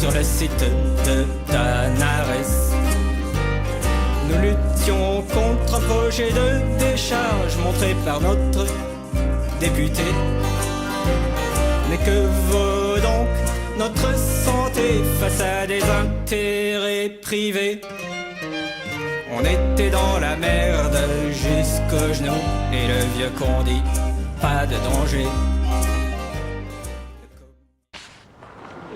sur le site de Tanares. Nous luttions contre un projet de décharge montré par notre député. Mais que vaut donc notre santé face à des intérêts privés? On était dans la merde jusqu'aux genoux et le vieux con dit pas de danger.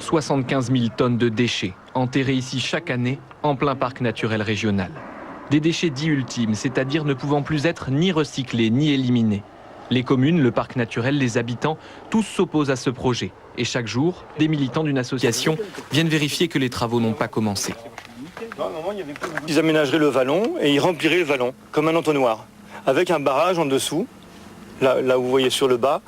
75 000 tonnes de déchets enterrés ici chaque année en plein parc naturel régional. Des déchets dits ultimes, c'est-à-dire ne pouvant plus être ni recyclés ni éliminés. Les communes, le parc naturel, les habitants, tous s'opposent à ce projet. Et chaque jour, des militants d'une association viennent vérifier que les travaux n'ont pas commencé. Ils aménageraient le vallon et ils rempliraient le vallon comme un entonnoir, avec un barrage en dessous. Là où vous voyez sur le bas,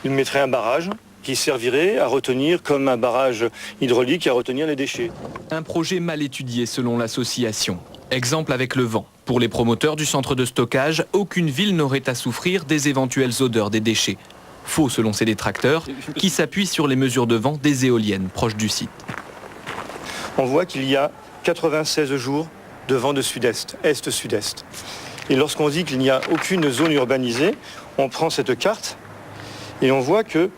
ils mettraient un barrage qui servirait à retenir, comme un barrage hydraulique, à retenir les déchets. Un projet mal étudié selon l'association. Exemple avec le vent. Pour les promoteurs du centre de stockage, aucune ville n'aurait à souffrir des éventuelles odeurs des déchets. Faux selon ces détracteurs, qui s'appuient sur les mesures de vent des éoliennes proches du site. On voit qu'il y a 96 jours de vent de sud-est, est-sud-est. Et lorsqu'on dit qu'il n'y a aucune zone urbanisée, on prend cette carte et on voit que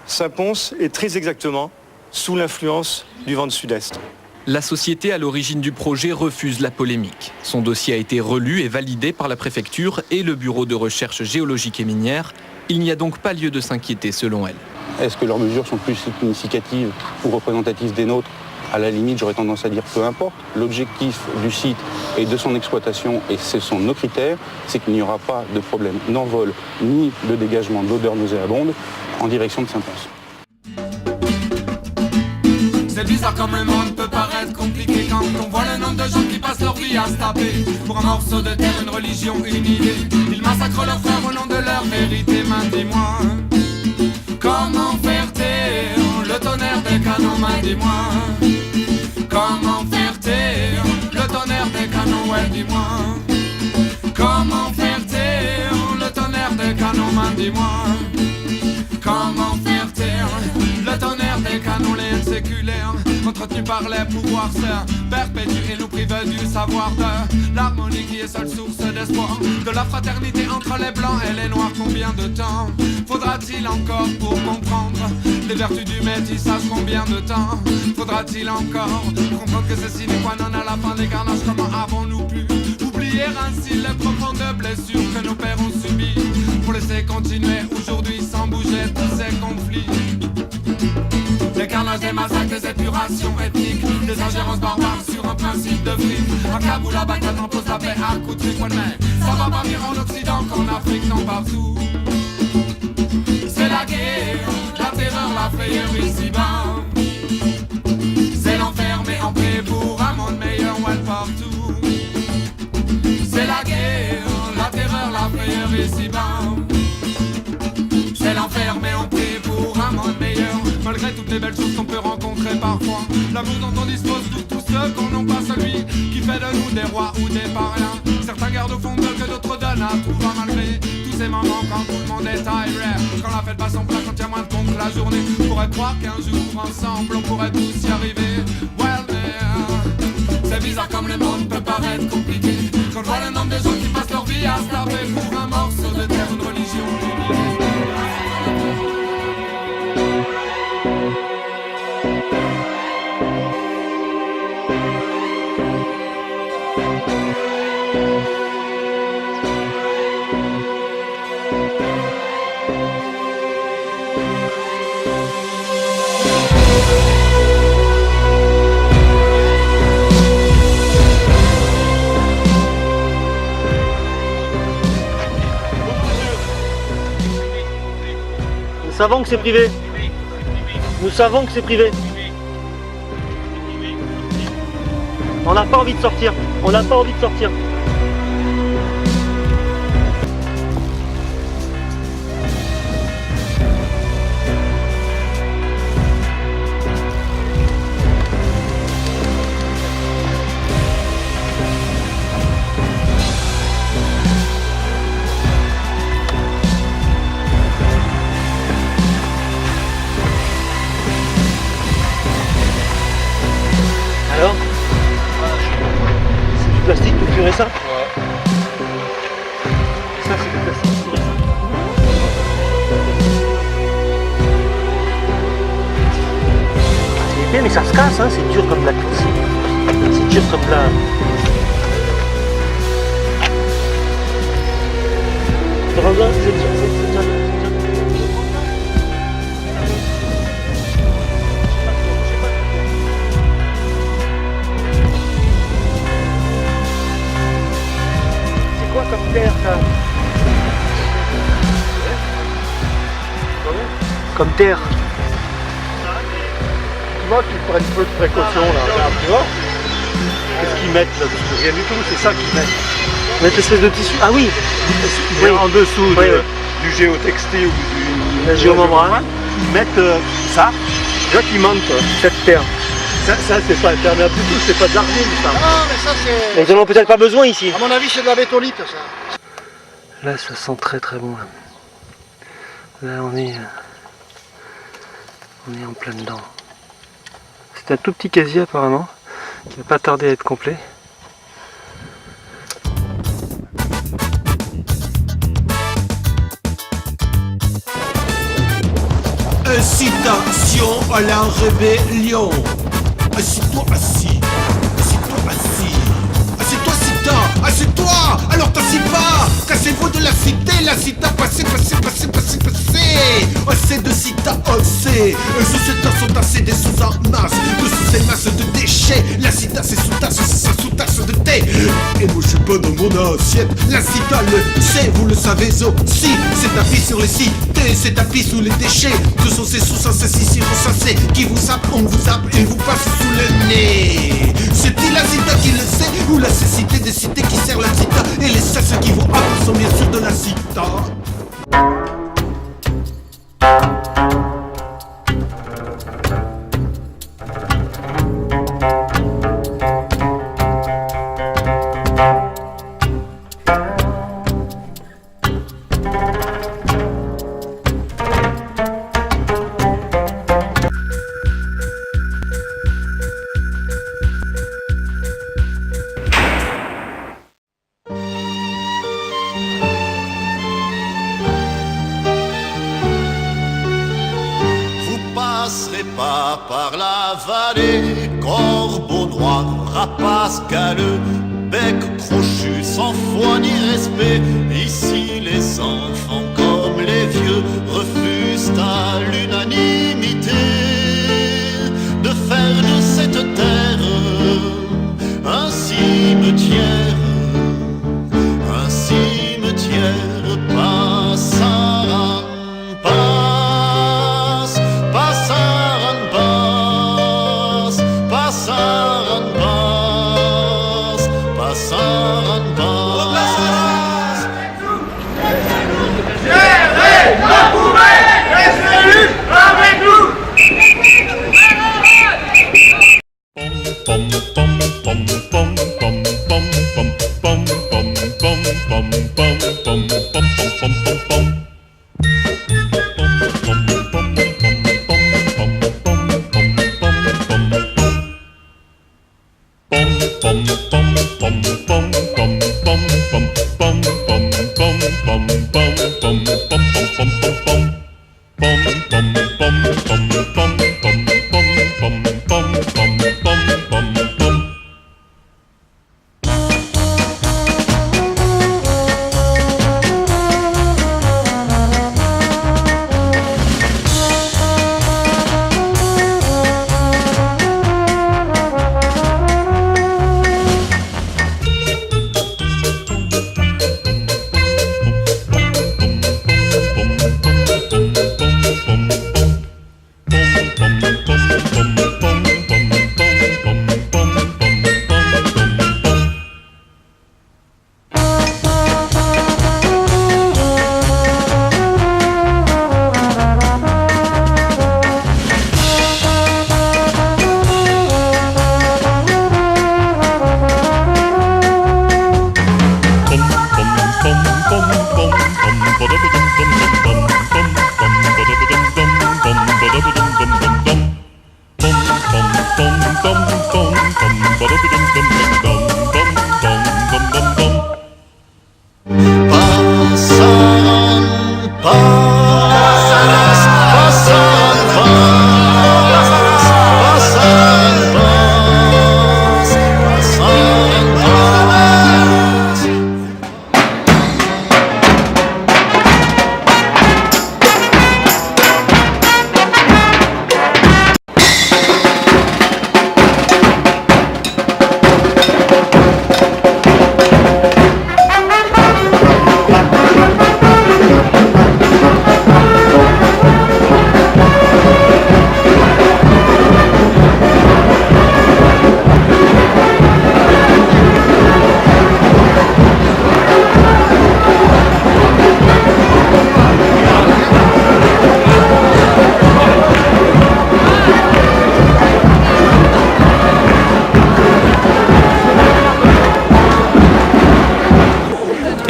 Saint-Pons est très exactement sous l'influence du vent de sud-est. La société à l'origine du projet refuse la polémique. Son dossier a été relu et validé par la préfecture et le bureau de recherche géologique et minière. Il n'y a donc pas lieu de s'inquiéter selon elle. Est-ce que leurs mesures sont plus significatives ou représentatives des nôtres? À la limite, j'aurais tendance à dire peu importe. L'objectif du site et de son exploitation, et ce sont nos critères, c'est qu'il n'y aura pas de problème d'envol ni de dégagement d'odeurs nauséabondes en direction de Saint-Pons. C'est bizarre comme le monde peut paraître compliqué quand on voit le nombre de gens qui passent leur vie à se taper pour un morceau de terre, une religion, une idée. Ils massacrent leurs frères au nom de leur vérité. Main, dis-moi, comment faire taire le tonnerre des canons? Main, dis-moi, comment faire taire le tonnerre des canons? Ouais, dis-moi, comment faire taire le tonnerre des canons? Main, dis-moi, comment faire taire le tonnerre des canons? Les séculaires, entretenus par les pouvoirs, se perpétuent et nous privent du savoir de l'harmonie qui est seule source d'espoir, de la fraternité entre les blancs et les noirs. Combien de temps faudra-t-il encore pour comprendre les vertus du métissage? Combien de temps faudra-t-il encore comprendre que c'est sine qua non à la fin des carnages? Comment avons-nous pu oublier ainsi les profondes blessures que nos pères ont subies pour laisser continuer aujourd'hui sans bouger tous ces conflits? Les carnages, des massacres, des épurations ethniques, des ingérences barbares sur un principe de fric. À Kaboul, à Bagdad, on pose la paix à coups de fric. Mais ça va pas mieux en Occident qu'en Afrique, non partout. C'est la guerre, la terreur, la frayeur ici-bas. C'est l'enfer, mais en paix pour un monde meilleur, ouais, partout. C'est la guerre, la terreur, la frayeur ici-bas. C'est l'enfer, mais on prie pour un monde meilleur. Malgré toutes les belles choses qu'on peut rencontrer parfois, l'amour dont on dispose tous ceux qu'on n'a pas, celui qui fait de nous des rois ou des parias. Certains gardent au fond d'eux que d'autres donnent à tout va, malgré tous ces moments quand tout le monde est tiré. Quand la fête passe en plat, quand il y a moins de compte la journée, on pourrait croire qu'un jour ensemble on pourrait tous y arriver. Well, mais c'est bizarre comme le monde peut paraître compliqué quand je vois le nombre de gens qui passent leur vie à se taper pour un morceau de terre, une religion, une idée. Nous savons que c'est privé. Nous savons que c'est privé. On n'a pas envie de sortir. On n'a pas envie de sortir. ça? Ouais. Ça, c'est du plastique. C'est épais, mais ça se casse, hein. C'est dur comme la cuisse. C'est dur comme la... C'est quoi comme terre ça? Comme terre. Tu vois qu'ils prennent peu de précautions là, regarde, tu vois? Qu'est-ce qu'ils mettent là? Rien du tout, c'est ça qu'ils mettent. Ils mettent l'espèce de tissu. Ah oui, Mais en dessous oui, du géotextile ou du la géomembrane. ils mettent ça, tu vois qu'ils mentent. Cette terre. Ça c'est pas imperméable du tout, c'est pas de l'argile ça. Non, mais ça c'est... Mais ils en ont peut-être pas besoin ici. À mon avis, c'est de la bétonite, ça. Là, ça sent très très bon. Là, on est en plein dedans. C'est un tout petit casier apparemment, qui va pas tarder à être complet. Incitation à la rébellion. Assis-toi assis, assis-toi assis, assieds-toi Cita, assieds-toi, alors t'assis pas. Cassez-vous de la Cita, passez, passez, passez, passez, passez. Assez de Cita, assez. Sous cette tasse sont tassés des sous en masse, de sous ces masses de déchets. La Cita c'est sous tasse, c'est sa sous-tasse de thé. Et moi je suis pas dans mon assiette. La Cita le sait, vous le savez aussi. C'est tapis sur les cités, c'est tapis sous les déchets. Ce sont ces sous-sens ici ressassés qui vous zappent, on vous zappe et vous passe sous le nez. C'est-il la Cita qui le sait, ou la cécité des cités qui sert la Cita, et les sasses qui vous happent sont bien sûr de la Cita. Pas par la vallée, corbeau noir, rapace galeux, bec crochu, sans foi ni respect. Ici les enfants comme les vieux refusent à l'unanimité de faire de cette terre un cimetière, un cimetière passant pas.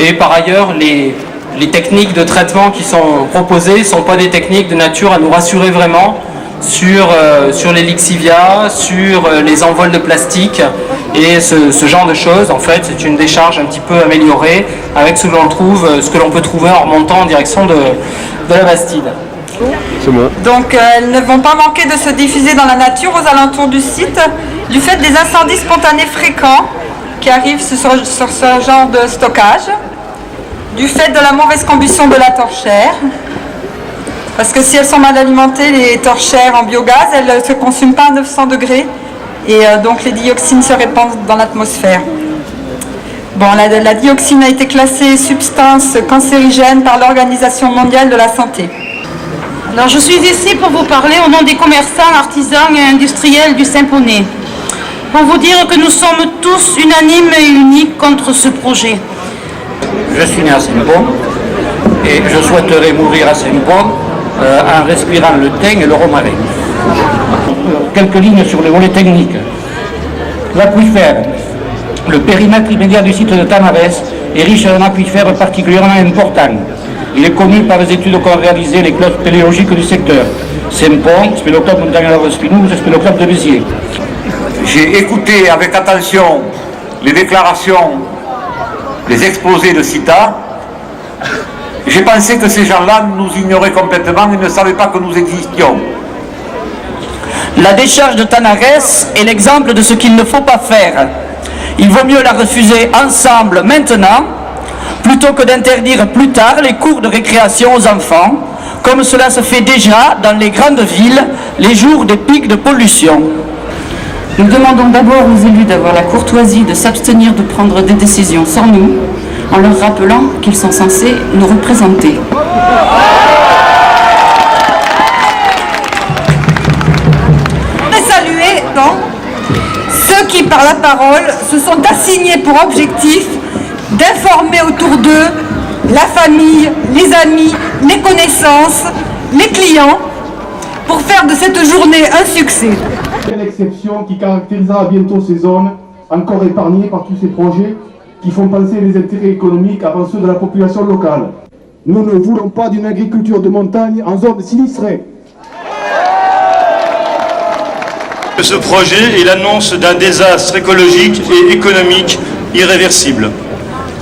Et par ailleurs, les techniques de traitement qui sont proposées ne sont pas des techniques de nature à nous rassurer vraiment sur les lixivias, sur les envols de plastique et ce genre de choses. En fait, c'est une décharge un petit peu améliorée avec ce que l'on peut trouver en remontant en direction de la Bastide. Donc elles ne vont pas manquer de se diffuser dans la nature aux alentours du site du fait des incendies spontanés fréquents qui arrivent sur ce genre de stockage, du fait de la mauvaise combustion de la torchère, parce que si elles sont mal alimentées, les torchères en biogaz, elles ne se consument pas à 900 degrés et donc les dioxines se répandent dans l'atmosphère. Bon, la dioxine a été classée substance cancérigène par l'Organisation mondiale de la santé. Alors je suis ici pour vous parler au nom des commerçants, artisans et industriels du Saint-Poney, pour vous dire que nous sommes tous unanimes et unis contre ce projet. Je suis né à Saint-Pon et je souhaiterais mourir à Saint-Pon en respirant le thym et le romarin. Quelques lignes sur le volet technique. L'aquifère. Le périmètre immédiat du site de Tanares est riche en aquifère particulièrement important. Il est connu par les études qu'ont réalisées les clubs péléologiques du secteur. Saint-Pon, Spéloclub Montagnard-Spinouse et Spéloclub de Béziers. J'ai écouté avec attention les déclarations, les exposés de CITA. J'ai pensé que ces gens-là nous ignoraient complètement et ne savaient pas que nous existions. La décharge de Tanares est l'exemple de ce qu'il ne faut pas faire. Il vaut mieux la refuser ensemble maintenant, plutôt que d'interdire plus tard les cours de récréation aux enfants, comme cela se fait déjà dans les grandes villes, les jours des pics de pollution. Nous demandons d'abord aux élus d'avoir la courtoisie de s'abstenir de prendre des décisions sans nous, en leur rappelant qu'ils sont censés nous représenter. Saluer donc ceux qui, par la parole, se sont assignés pour objectif d'informer autour d'eux la famille, les amis, les connaissances, les clients, pour faire de cette journée un succès. Quelle exception qui caractérisera bientôt ces zones, encore épargnées par tous ces projets qui font penser les intérêts économiques avant ceux de la population locale. Nous ne voulons pas d'une agriculture de montagne en zone sinistrée. Ce projet est l'annonce d'un désastre écologique et économique irréversible.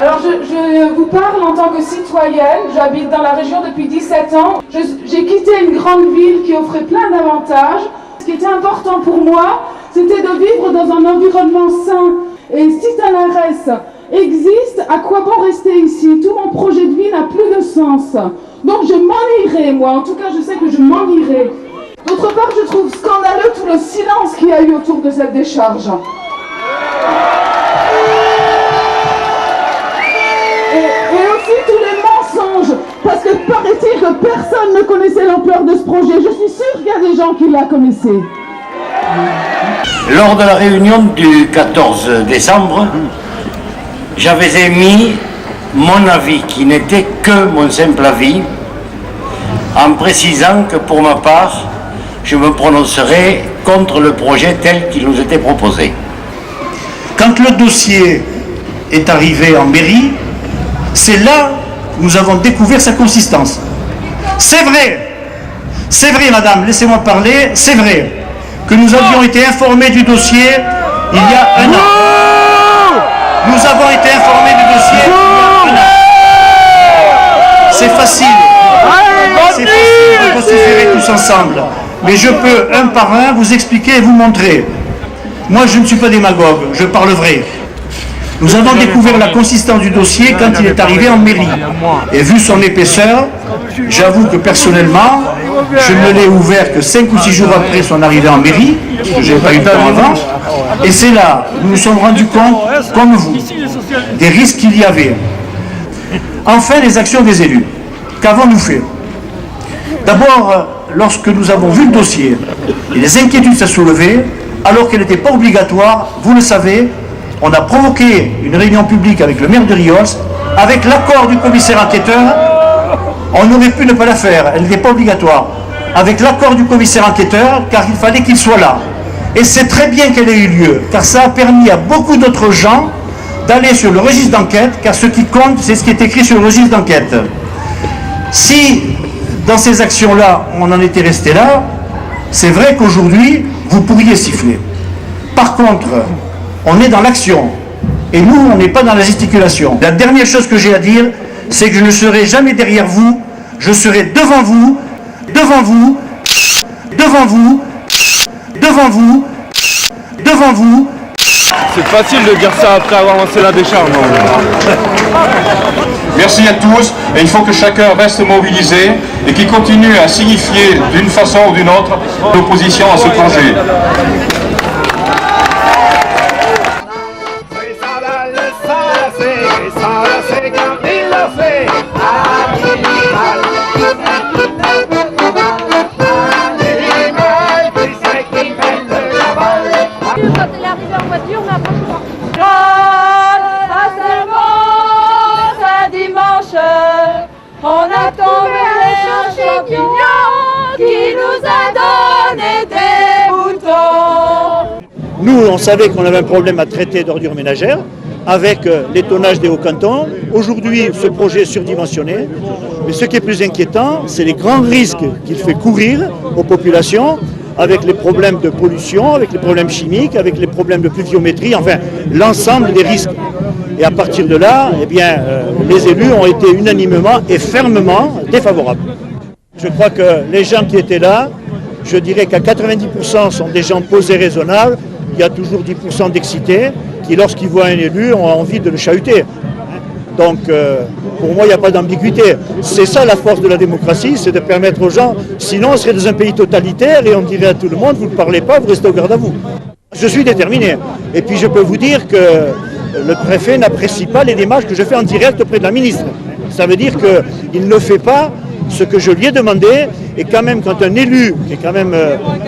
Alors je vous parle en tant que citoyenne, j'habite dans la région depuis 17 ans. J'ai quitté une grande ville qui offrait plein d'avantages. Ce qui était important pour moi, c'était de vivre dans un environnement sain. Et si Tanares existe, à quoi bon rester ici? Tout mon projet de vie n'a plus de sens. Donc je m'en irai, moi. En tout cas, je sais que je m'en irai. D'autre part, je trouve scandaleux tout le silence qu'il y a eu autour de cette décharge. Et aussi tous les mensonges, parce que paraît-il que personne ne connaissait l'ampleur de ce projet. Je suis sûre qu'il y a des gens qui la connaissaient. Lors de la réunion du 14 décembre, j'avais émis mon avis, qui n'était que mon simple avis, en précisant que pour ma part, je me prononcerai contre le projet tel qu'il nous était proposé. Quand le dossier est arrivé en mairie, c'est là que nous avons découvert sa consistance. C'est vrai madame, laissez-moi parler, c'est vrai que nous avions été informés du dossier il y a un an. Nous avons été informés du dossier il y a un an. C'est facile de vociférer tous ensemble. Mais je peux, un par un, vous expliquer et vous montrer. Moi, je ne suis pas démagogue, je parle vrai. Nous avons découvert la consistance du dossier quand il est arrivé en mairie. Et vu son épaisseur, j'avoue que personnellement, je ne l'ai ouvert que 5 ou 6 jours après son arrivée en mairie, parce que je n'ai pas eu le temps avant. Et c'est là, nous nous sommes rendus compte, comme vous, des risques qu'il y avait. Enfin, les actions des élus. Qu'avons-nous fait? D'abord, lorsque nous avons vu le dossier et les inquiétudes que ça soulevait, alors qu'elle n'était pas obligatoire, vous le savez, on a provoqué une réunion publique avec le maire de Riols, avec l'accord du commissaire enquêteur. On aurait pu ne pas la faire, elle n'était pas obligatoire. Avec l'accord du commissaire enquêteur, car il fallait qu'il soit là. Et c'est très bien qu'elle ait eu lieu, car ça a permis à beaucoup d'autres gens d'aller sur le registre d'enquête, car ce qui compte, c'est ce qui est écrit sur le registre d'enquête. Si, dans ces actions-là, on en était resté là, c'est vrai qu'aujourd'hui, vous pourriez siffler. Par contre, on est dans l'action, et nous, on n'est pas dans la gesticulation. La dernière chose que j'ai à dire, c'est que je ne serai jamais derrière vous, je serai devant vous, devant vous, devant vous, devant vous, devant vous. C'est facile de dire ça après avoir lancé la décharge. Merci à tous, et il faut que chacun reste mobilisé et qu'il continue à signifier d'une façon ou d'une autre l'opposition à ce projet. On a tombé un champignon qui nous a donné des boutons. Nous, on savait qu'on avait un problème à traiter d'ordures ménagères avec les tonnages des hauts cantons. Aujourd'hui, ce projet est surdimensionné. Mais ce qui est plus inquiétant, c'est les grands risques qu'il fait courir aux populations avec les problèmes de pollution, avec les problèmes chimiques, avec les problèmes de pluviométrie, enfin l'ensemble des risques. Et à partir de là, eh bien, les élus ont été unanimement et fermement défavorables. Je crois que les gens qui étaient là, je dirais qu'à 90% sont des gens posés raisonnables. Il y a toujours 10% d'excités qui, lorsqu'ils voient un élu, ont envie de le chahuter. Donc, pour moi, il n'y a pas d'ambiguïté. C'est ça la force de la démocratie, c'est de permettre aux gens... Sinon, on serait dans un pays totalitaire et on dirait à tout le monde, vous ne parlez pas, vous restez au garde à vous. Je suis déterminé. Et puis, je peux vous dire que le préfet n'apprécie pas les démarches que je fais en direct auprès de la ministre. Ça veut dire qu'il ne fait pas ce que je lui ai demandé. Et quand même, quand un élu, qui est quand même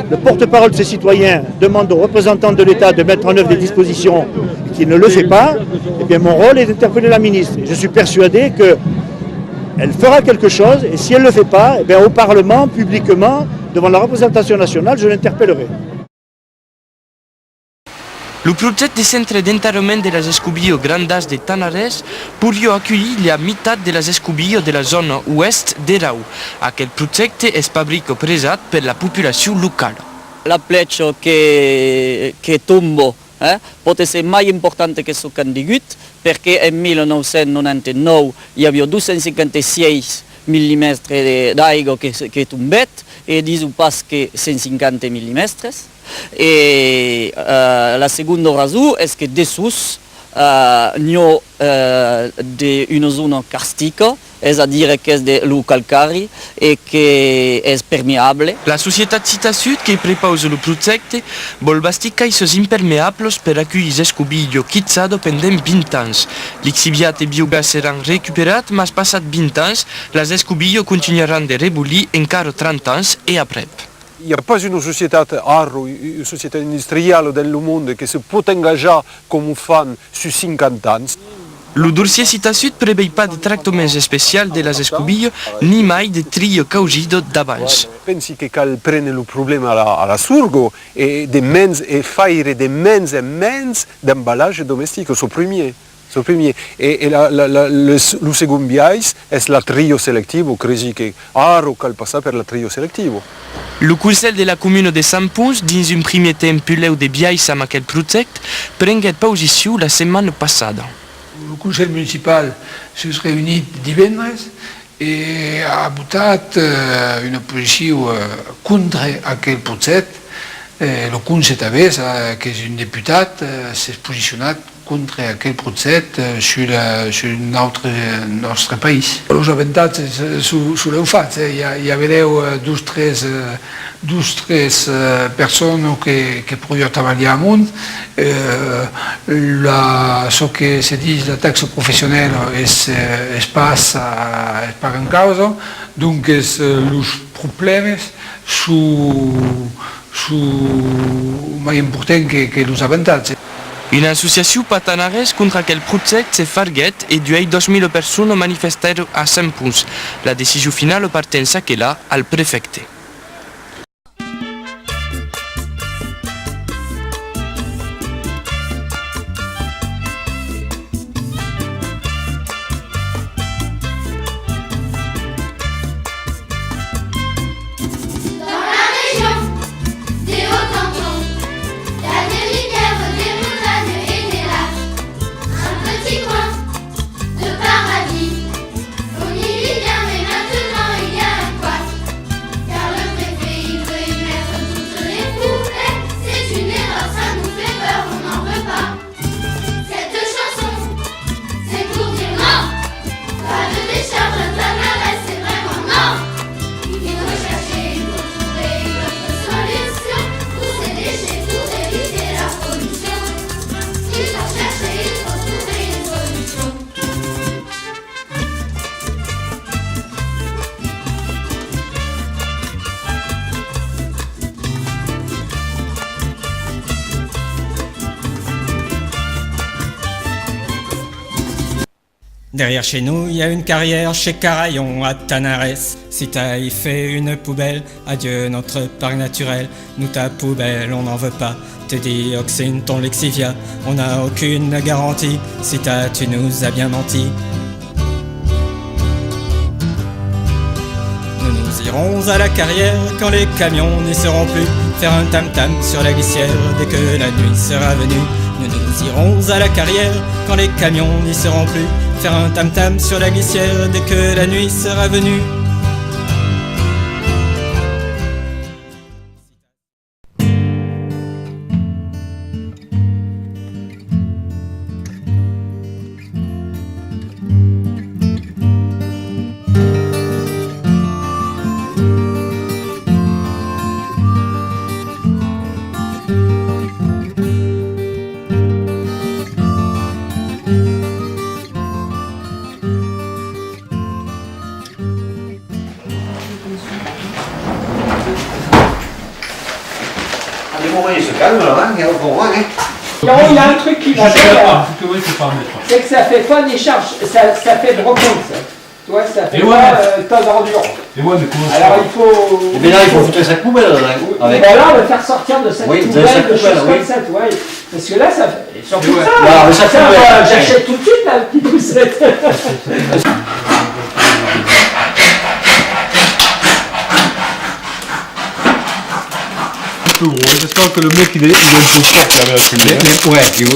le porte-parole de ses citoyens, demande aux représentants de l'État de mettre en œuvre des dispositions et qu'il ne le fait pas, eh bien mon rôle est d'interpeller la ministre. Et je suis persuadé qu'elle fera quelque chose, et si elle ne le fait pas, eh bien, au Parlement, publiquement, devant la représentation nationale, je l'interpellerai. Le projet de centre d'enterrament de les escobilles grandes de Tanares pourrait accueillir la meitat de les escobilles de la zone ouest d'Erau. Aquel projet est fabriqué présent per la population locale. La pleccio che tombo pot essere mai importante che su Candigut perché nel 1999 hi havia 256 mm d'aigua che tombet e di su pas che 150 mm. Et la seconde raison est que dessous nous une zone karstique, c'est-à-dire que c'est de l'eau calcaire et que est perméable. La société Città Sud qui prépose le projet vol bastir caisses imperméables per accueillir les escobilles quitzado pendant 20 ans. L'exiviat et biogas seront récupérés, mais passat 20 ans, les escobilles continueront de reboulir encore 30 ans et après. Il n'y a pas une société une société industrielle dans le monde qui se peut engager comme fan sur 50 ans. Le dossier Città Sud ne prévoit pas de traitement spécial de les escobilles ni mai de tri causido d'avance. Je pense qu'il faut prendre le problème à la surgo et faire des mains et mains d'emballage domestique, c'est le premier. Et le second biais est la trio selectivo, crisi che aro cal passa per la trio selectivo. Le conseil de la commune de Saint-Pons, dans un premier temps puleu de biais amb aquest projet, prengué position la semaine passée. Le conseil municipal se réunit divendres et a votat une position contre aquest projet. Le conseil també, que és un diputat, s'ha posicionat contre aquest projet sur notre país. Els avantatges s'ho fat, hi haureu dos tres persones que podrien treballar amunt. Ce que se dit la taxe professionnelle es paga en causa, donc els problemes són més importants que els avantatges. Une association patanares contre aquel projet s'est farguet et 2000 personnes manifestèrent à Saint-Pons. La décision finale appartient à al préfecte. Derrière chez nous, il y a une carrière chez Carayon à Tanares. Si t'as y fait une poubelle, adieu notre parc naturel. Nous ta poubelle, on n'en veut pas. Te dioxine, ton lexivia, on n'a aucune garantie. Si tu nous as bien menti. Nous irons à la carrière quand les camions n'y seront plus. Faire un tam-tam sur la glissière dès que la nuit sera venue. Nous irons à la carrière quand les camions n'y seront plus. Faire un tam-tam sur la glissière dès que la nuit sera venue. Il se calme là, hein, on comprend, hein. Non, il y a un truc qui va faire, c'est que ça fait pas des charges, ça fait de recompte, ça. Tu vois, ça fait pas tas d'ordures. Alors il faut... Mais là, il faut foutre cette poubelle là. Avec... Ben là, on va faire sortir de cette poubelle, de choses comme ça, tu vois. Parce que là, ça fait... Surtout ça, j'achète tout de suite la petite poussette. J'espère que le mec il est un peu fort qui avait la chemise. Ouais, il faut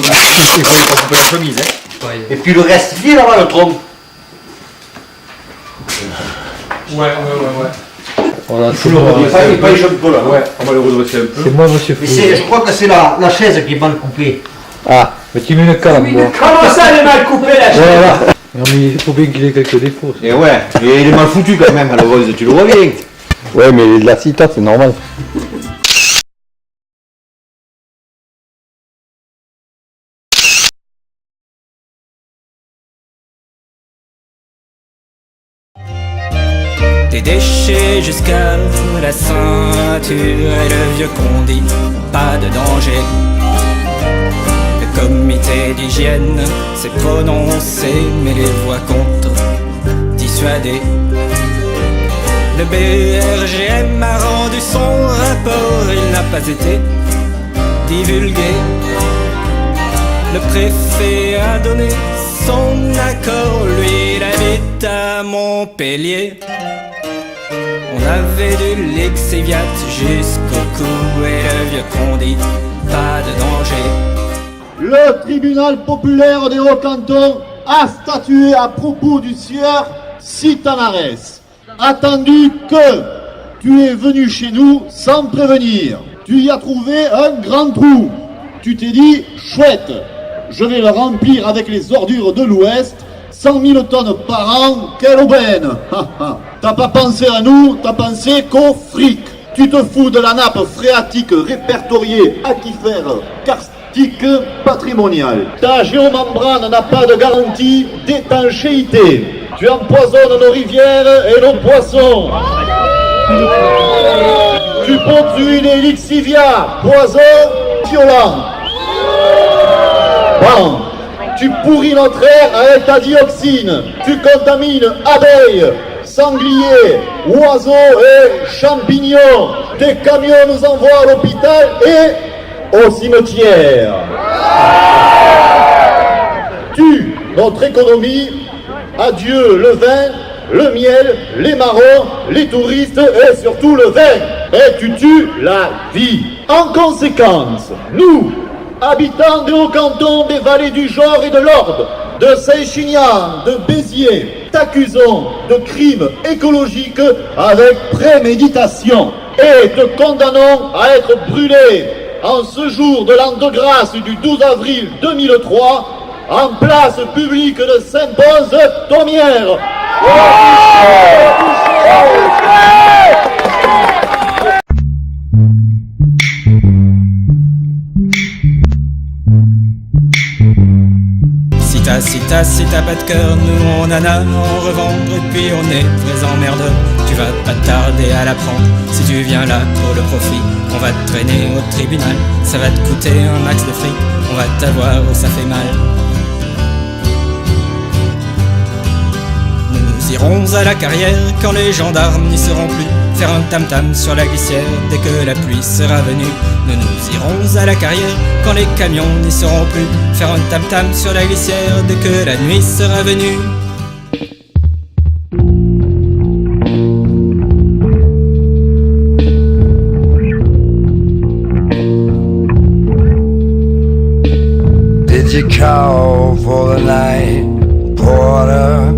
pas couper la chemise. Hein. Et puis le reste, il est là-bas le tronc. Ouais. Voilà, il faut le redresser un peu là. Ouais, on va le redresser un peu. C'est moi, monsieur Fou. Je crois que c'est la chaise qui est mal coupée. Ah, mais tu mets le calme, moi. Comment ça, elle est mal coupée, la chaise? Voilà. Non, mais il faut bien qu'il ait quelques défauts. Et ouais, et il est mal foutu quand même, alors tu le vois bien. Ouais, mais de la cita, c'est normal. Des déchets jusqu'à la ceinture et le vieux qu'on dit pas de danger. Le comité d'hygiène s'est prononcé mais les voix contre dissuadées. Le BRGM a rendu son rapport, il n'a pas été divulgué. Le préfet a donné son accord, lui il habite à Montpellier. On avait du Lixiviat jusqu'au cou et le vieux qu'on dit pas de danger. Le tribunal populaire des Hauts-Cantons a statué à propos du sieur Sitanares. Attendu que tu es venu chez nous sans prévenir. Tu y as trouvé un grand trou. Tu t'es dit, chouette, je vais le remplir avec les ordures de l'Ouest. 100 000 tonnes par an, quelle aubaine. T'as pas pensé à nous, t'as pensé qu'au fric. Tu te fous de la nappe phréatique répertoriée, aquifère, karstique, patrimoniale. Ta géomembrane n'a pas de garantie d'étanchéité. Tu empoisonnes nos rivières et nos poissons. Tu produis les lixivia, poison violent. Bon. Tu pourris notre air avec ta dioxine. Tu contamines abeilles, sangliers, oiseaux et champignons. Tes camions nous envoient à l'hôpital et au cimetière. Tu, notre économie, adieu le vin, le miel, les marrons, les touristes et surtout le vin. Et tu tues la vie. En conséquence, nous, habitants des Hauts-Cantons, des vallées du Jord et de l'Orbe, de Saint-Chinian, de Béziers, t'accusons de crimes écologiques avec préméditation et te condamnons à être brûlé en ce jour de l'an de grâce du 12 avril 2003 en place publique de Saint-Pons-Thomière. Si t'as pas de cœur, nous on en a en revendre et puis on est vrais emmerdeurs. Tu vas pas tarder à l'apprendre, si tu viens là pour le profit, on va te traîner au tribunal, ça va te coûter un max de fric, on va t'avoir où ça fait mal. Nous irons à la carrière quand les gendarmes n'y seront plus, faire un tam-tam sur la glissière dès que la pluie sera venue. Nous irons à la carrière quand les camions n'y seront plus, faire un tam-tam sur la glissière dès que la nuit sera venue. Did you call for the night porter?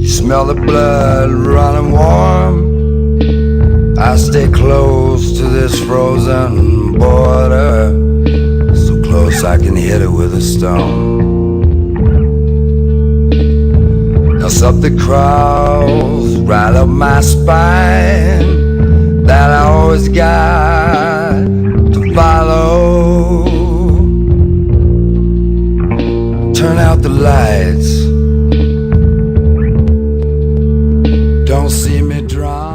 You smell the blood running warm. I stay close to this frozen border, so close I can hit it with a stone. Now something crawls right up my spine that I always got to follow. Turn out the lights, don't see me drown.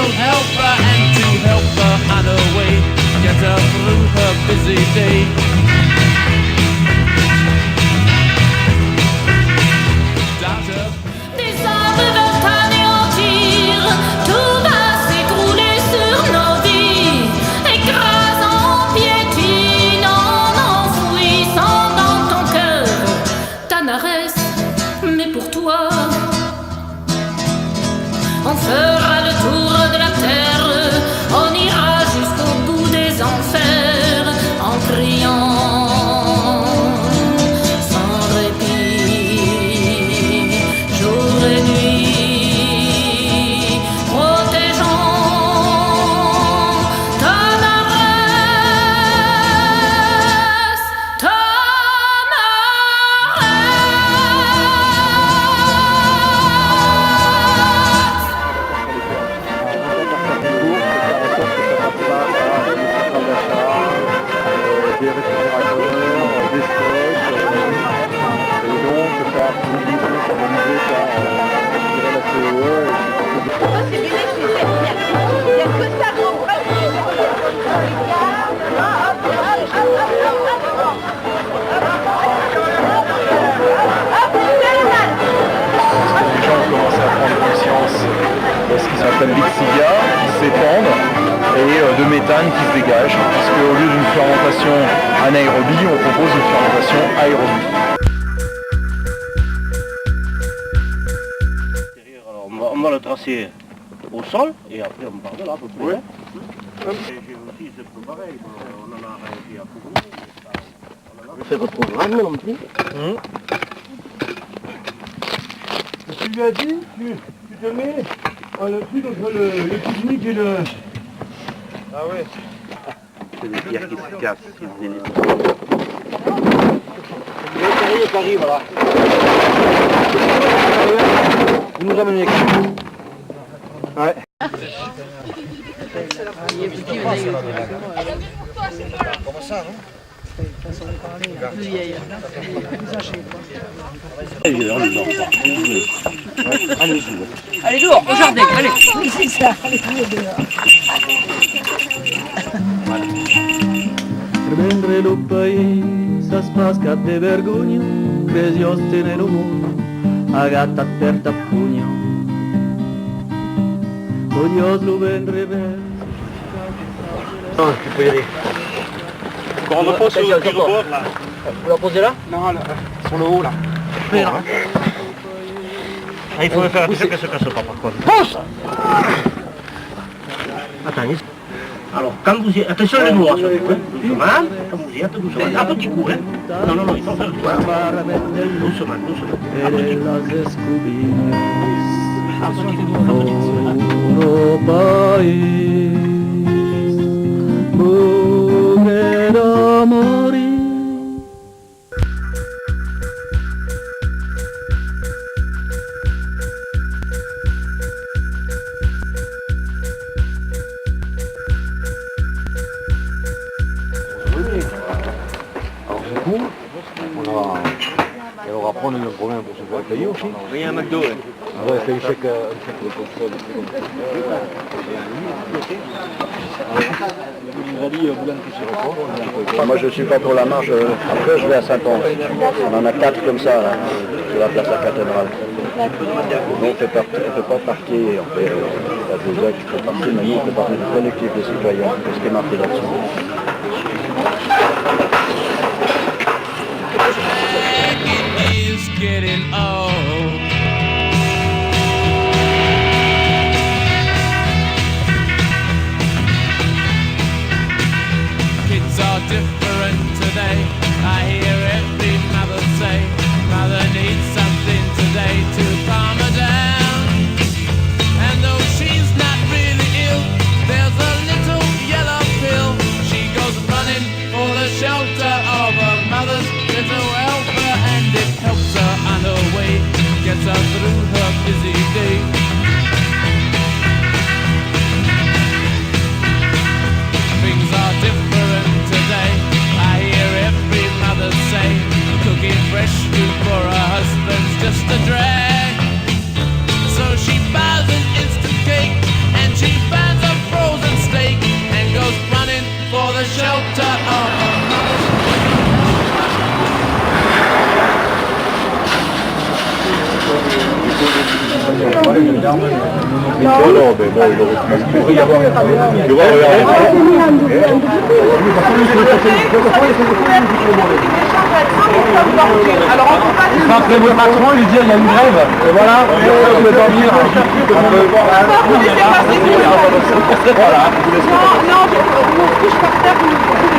will help her, and to help her on her way, get her through her busy day. Des arbres veulent anéantir, tout va s'écrouler sur nos vies, écrasant, piétinant, enfouissant dans ton cœur Tanarès. Mais pour toi, on fera le tour de la terre, on ira jusqu'au bout des enfers, en criant sans répit, jour et nuit, protégeant Tanarès, des réfrigérateurs, des stocks, et donc par organisé par la COE. C'est bénéfique, il n'y a que ça qu'on Les gens commencent à prendre conscience de ce qu'ils appellent l'Ixivia, qui s'épandent, et de méthane qui se dégage, parce qu'au lieu d'une fermentation anaérobie, on propose une fermentation aérobie. Alors, on va le tracer au sol, et après on part de là à peu près. Oui. J'ai aussi ce peu pareil, on en a arrangé à Cournou. On fait votre programme non plus. Tu lui as dit, tu te mets le truc entre le technique et le... Ah ouais. C'est des pierres qui se cassent. Il y a qui arrive là. Vous nous amenez avec vous. Ouais. Comment ça, non? Allez dehors, au jardin, allez. C'est ça, allez dehors. Mentre lo país s'aspasca de vergogna, presioste nel mondo, a gatta aperta a pugno. Odios lo ben revers. Non, tu peux y aller. On va pas sur le bord là. Vous la posez là? Non, là, sur le haut là. Là. Ah, il faut faire attention qu'elle se casse pas par contre. Pousse! Attends, alors quand vous y... Attention les doigts, doucement, quand vous y êtes, doucement, un petit coup, hein. Non, il faut faire doucement. Doucement, doucement. Un petit coup. Un petit coup, Elle aura prendre le problème pour se faire payer aussi. Oui, un McDo, ouais. Ah ouais, c'est un chèque de contrôle. Moi je suis pas pour la marche, après je vais à Saint-Onge. On en a 4 comme ça là, sur la place de la cathédrale. Donc on ne peut pas parquer, on fait la deuxième qui fait partie, mais nous on fait partie du collectif des citoyens, c'est ce qui est marqué là-dessus. Getting old. Kids are different today. I hear every mother say, mother needs something today to calm her down. And though she's not really ill, there's a little yellow pill. She goes running for the shelter of her mother's little helper, and it helps her on her way Après votre Macron, il lui dit il y a une grève, et voilà, on peut dormir. Voilà. Non, je par terre.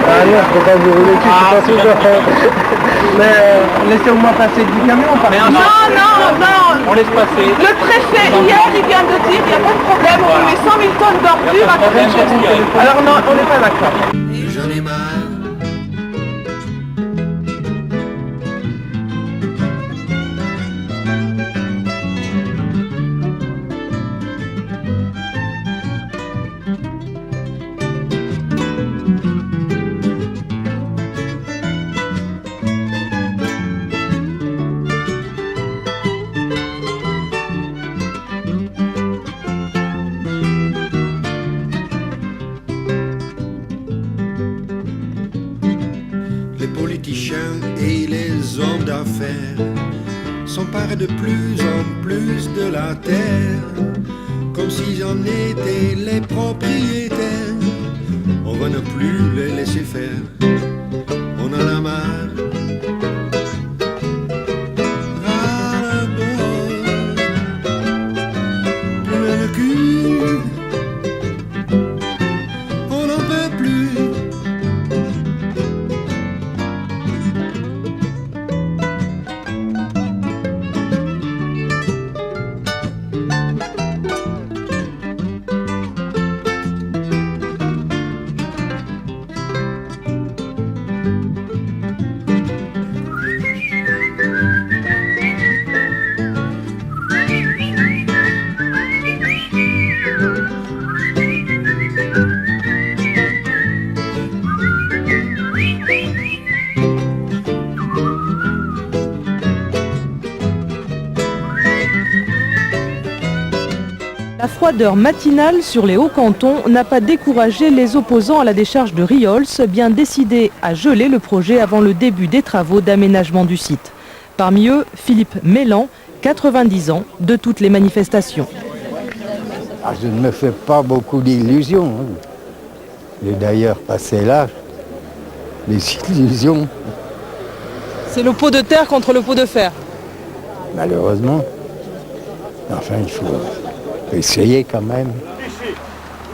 Allez, je peux pas vous rouler dessus, c'est pas sûr. Mais laissez-moi passer du camion. Non, on laisse passer. Le préfet, hier, il vient de dire, il n'y a pas de problème, on met 100 000 tonnes d'ordures à côté de chez nous. Alors non, on n'est pas d'accord. J'en ai marre. Et les hommes d'affaires s'emparent de plus en plus de la terre, comme s'ils en étaient les propriétaires. On va ne plus les laisser faire, on en a marre. Plein le cul, on n'en peut plus. La froideur matinale sur les Hauts-Cantons n'a pas découragé les opposants à la décharge de Riols, bien décidés à geler le projet avant le début des travaux d'aménagement du site. Parmi eux, Philippe Mélan, 90 ans, de toutes les manifestations. Je ne me fais pas beaucoup d'illusions. J'ai d'ailleurs passé l'âge des illusions. C'est le pot de terre contre le pot de fer. Malheureusement. Enfin, il faut essayer quand même.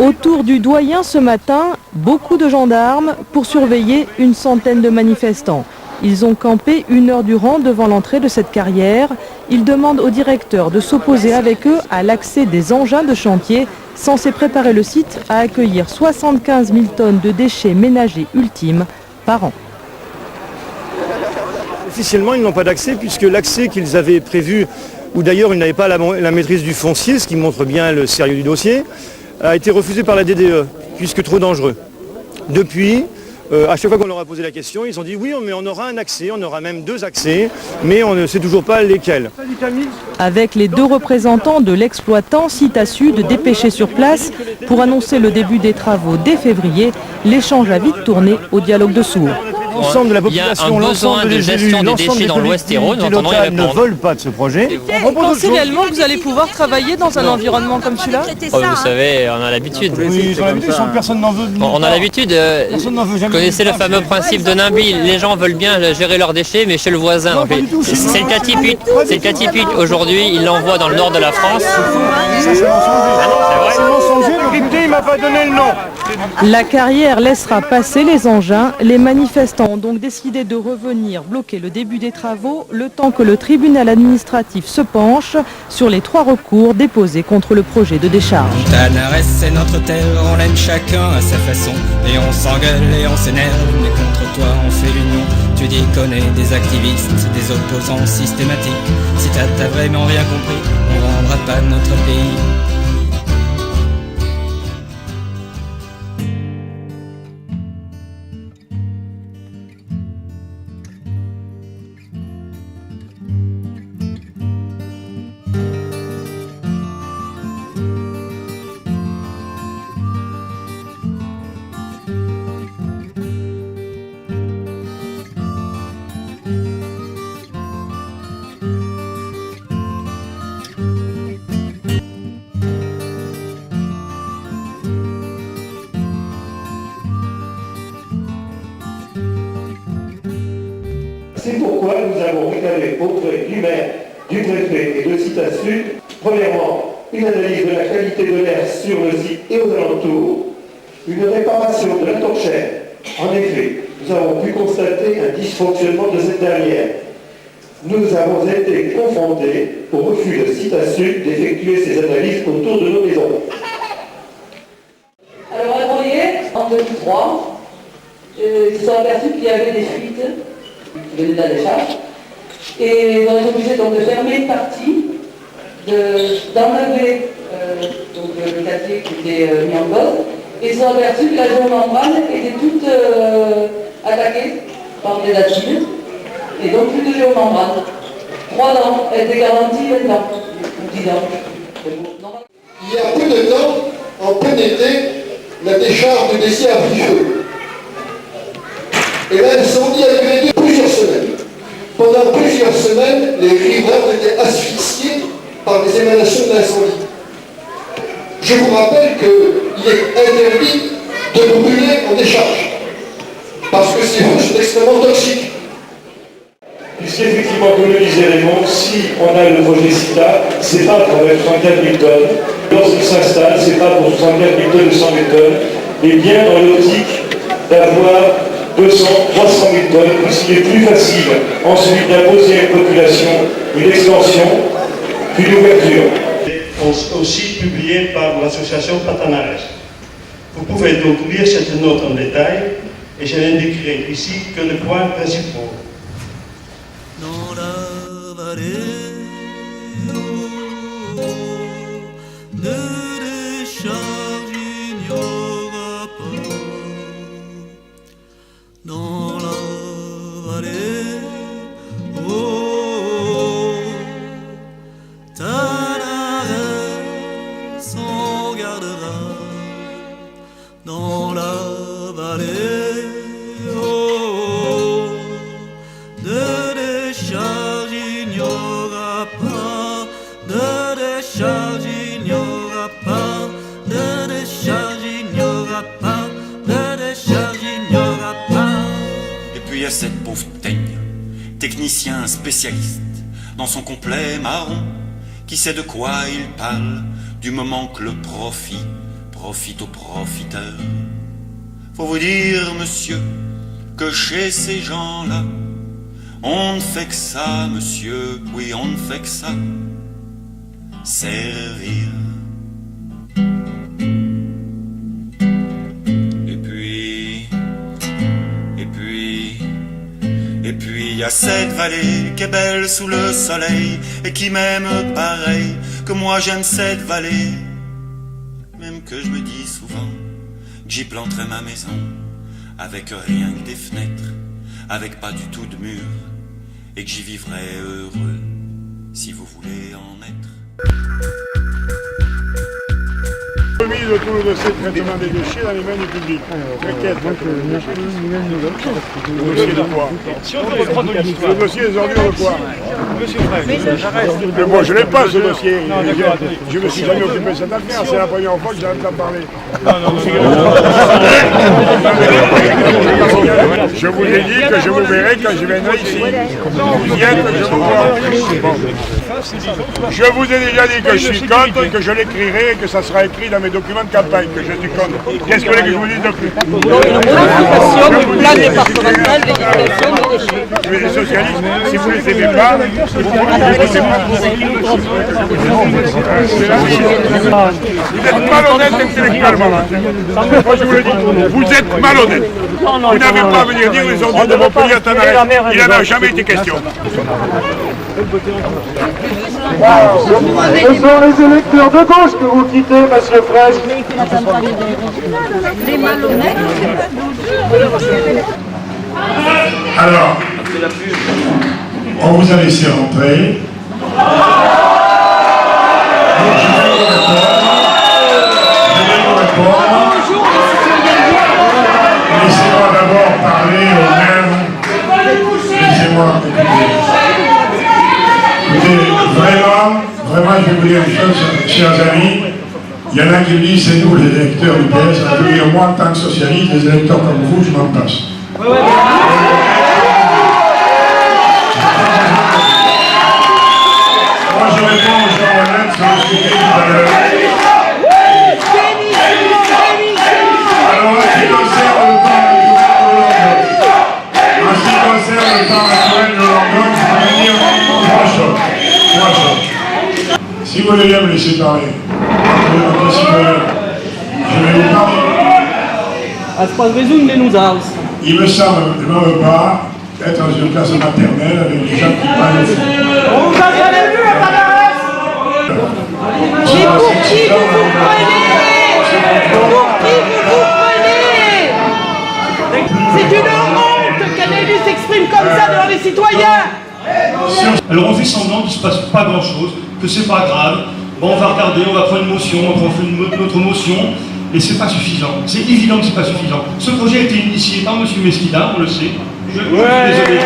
Autour du doyen ce matin, beaucoup de gendarmes pour surveiller une centaine de manifestants. Ils ont campé 1 heure durant devant l'entrée de cette carrière. Ils demandent au directeur de s'opposer avec eux à l'accès des engins de chantier censés préparer le site à accueillir 75 000 tonnes de déchets ménagers ultimes par an. Officiellement, ils n'ont pas d'accès puisque l'accès qu'ils avaient prévu, ou d'ailleurs ils n'avaient pas la maîtrise du foncier, ce qui montre bien le sérieux du dossier, a été refusé par la DDE, puisque trop dangereux. Depuis, à chaque fois qu'on leur a posé la question, ils ont dit oui, mais on aura un accès, on aura même 2 accès, mais on ne sait toujours pas lesquels. Avec les 2 représentants de l'exploitant, site a su de dépêcher sur place pour annoncer le début des travaux dès février. L'échange a vite tourné au dialogue de sourds. L'ensemble de la population, l'ensemble des gestion des déchets dans l'Ouest Hérault, nous entendons y répondre. Ne veulent pas de ce projet. Pensez réellement que vous allez pouvoir travailler dans un environnement comme celui-là? Vous savez, on a l'habitude. Oui, personne n'en veut. On a l'habitude. Vous connaissez le fameux principe de Nimby, les gens veulent bien gérer leurs déchets, mais chez le voisin. C'est le cas typique. C'est le cas typique. Aujourd'hui, ils l'envoient dans le nord de la France. C'est mensonger, le crypté, il m'a pas donné le nom. La carrière laissera passer les engins. Les manifestants ont donc décidé de revenir bloquer le début des travaux le temps que le tribunal administratif se penche sur les 3 recours déposés contre le projet de décharge. Tanares, c'est notre terre, on l'aime chacun à sa façon. Et on s'engueule et on s'énerve, mais contre toi on fait l'union. Tu dis qu'on est des activistes, des opposants systématiques. Si t'as vraiment rien compris, on rendra pas notre pays. du maire, du préfet et de Cita Sud. Premièrement, une analyse de la qualité de l'air sur le site et aux alentours, une réparation de la torchère. En effet, nous avons pu constater un dysfonctionnement de cette dernière. Nous avons été confrontés au refus de Cita Sud d'effectuer ces analyses autour de nos maisons. Alors à Troyer, en 2003, ils se sont aperçus qu'il y avait des fuites qui venaient de la décharge. Et ils ont été obligés donc de fermer une partie, d'enlever le quartier qui était mis en cause. Et ils se sont aperçus que la géomembrane était toute attaquée par des acides. Et donc plus de géomembrane. 3 ans, elle était garantie 20 ans, 10 ans. Il y a peu de temps, en plein été, la décharge de Dessier a pris feu. Et l'incendie a duré plusieurs semaines. Pendant plusieurs semaines, les riverains étaient asphyxiés par les émanations de l'incendie. Je vous rappelle qu'il est interdit de brûler en décharge, parce que ces feux sont extrêmement toxiques. Puisqu'effectivement, comme le disait Raymond, si on a le projet CITA, c'est pas pour 64 000 tonnes. Lorsqu'il s'installe, c'est pas pour 64 000 tonnes ou 100 000 tonnes, mais bien dans l'optique d'avoir 200, 300 000 tonnes, puisqu'il est plus facile ensuite d'imposer à une population une extension qu'une ouverture. Aussi publié par l'association Patanares. Vous pouvez donc lire cette note en détail, et je n'indiquerai ici que les points principaux. Dans la vallée de décharge, il n'y aura pas. Dans la vallée, Tanares s'en gardera. Dans la vallée, de décharge, il n'y aura pas. De décharge, il n'y aura pas. De décharge, il n'y aura pas. De décharge, il n'y aura pas. Et puis il y a cette pauvre teigne, technicien spécialiste, dans son complet marron, qui sait de quoi il parle, du moment que le profit profite aux profiteurs. Faut vous dire, monsieur, que chez ces gens-là, on ne fait que ça, monsieur, oui, on ne fait que ça, servir. Et puis, y a cette vallée qui est belle sous le soleil et qui m'aime pareil que moi j'aime cette vallée. Même que je me dis souvent que j'y planterai ma maison avec rien que des fenêtres, avec pas du tout de mur, et que j'y vivrai heureux si vous voulez en être. Remise de tout le dossier de traitement des déchets dans les mains du public. T'inquiète, le dossier de quoi? Le dossier des ordures de quoi? Monsieur Frey, mais moi je l'ai pas ce dossier. Je me suis jamais occupé de cette affaire, c'est la première fois que j'arrête d'en parler. Je vous ai dit que je vous verrai quand je viendrai ici. Vous y êtes, je vous vois. Je vous ai déjà dit que je suis contre et que je l'écrirai et que ça sera écrit dans mes documents de campagne, que je suis contre. Qu'est-ce que vous voulez que je vous dise de plus? Une modification du plan départemental d'éducation des déchets. Mais les socialistes, si vous ne les aimez pas, vous ne les écoutez pas. Vous êtes malhonnête intellectuellement. Moi je vous le dis, vous êtes malhonnête. Vous n'avez pas à venir dire les ordures de Montpellier à Tanares. Il n'en a jamais été question. Ce sont les électeurs de gauche que vous quittez, monsieur Frey. Les malhonnêtes. Alors, on vous a laissé rentrer. Je vais vous répondre. Laissez-moi d'abord parler au maire. Laissez-moi écouter, vraiment, je vais vous dire une chose, chers amis. Il y en a qui me disent, c'est nous les électeurs du PS. Je veux dire, moi, en tant que socialiste, les électeurs comme vous, je m'en passe. expliqué tout à l'heure. Alors, en ce qui concerne le temps naturel de London, je vais dire trois choses. Si vous voulez bien me laisser parler, je vais vous parler. Il me semble, de ma part, être dans une classe maternelle avec des gens qui parlent aussi. On va bien le vu, mais pour qui vous vous prenez? Pour qui vous vous prenez? C'est une honte qu'un élu s'exprime comme ça devant les citoyens. Alors on fait semblant qu'il ne se passe pas grand chose, que c'est pas grave. Bon, on va regarder, on va prendre une motion, on va prendre une autre motion, et c'est pas suffisant. C'est évident que c'est pas suffisant. Ce projet a été initié par M. Mesquida, on le sait. Je suis désolé.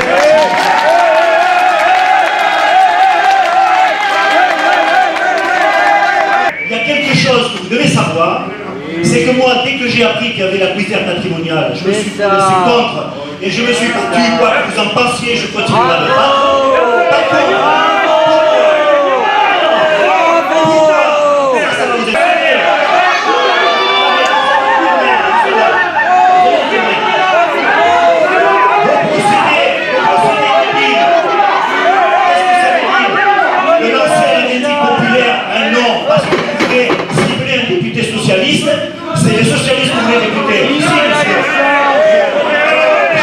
Il y a quelque chose que vous devez savoir, c'est que moi, dès que j'ai appris qu'il y avait l'aquifère patrimonial, je me suis prononcé contre, et je me suis battu, quoi que vous en pensiez, je continuerai à me battre. C'est les socialistes qui voulaient députés. Ici, monsieur.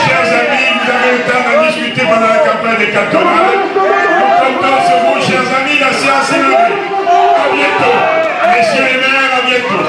Chers amis, vous avez le temps d'en discuter pendant la campagne des cantonales. Nous comptons sur vous, chers amis, la séance est levée. À bientôt. Messieurs les maires, à bientôt.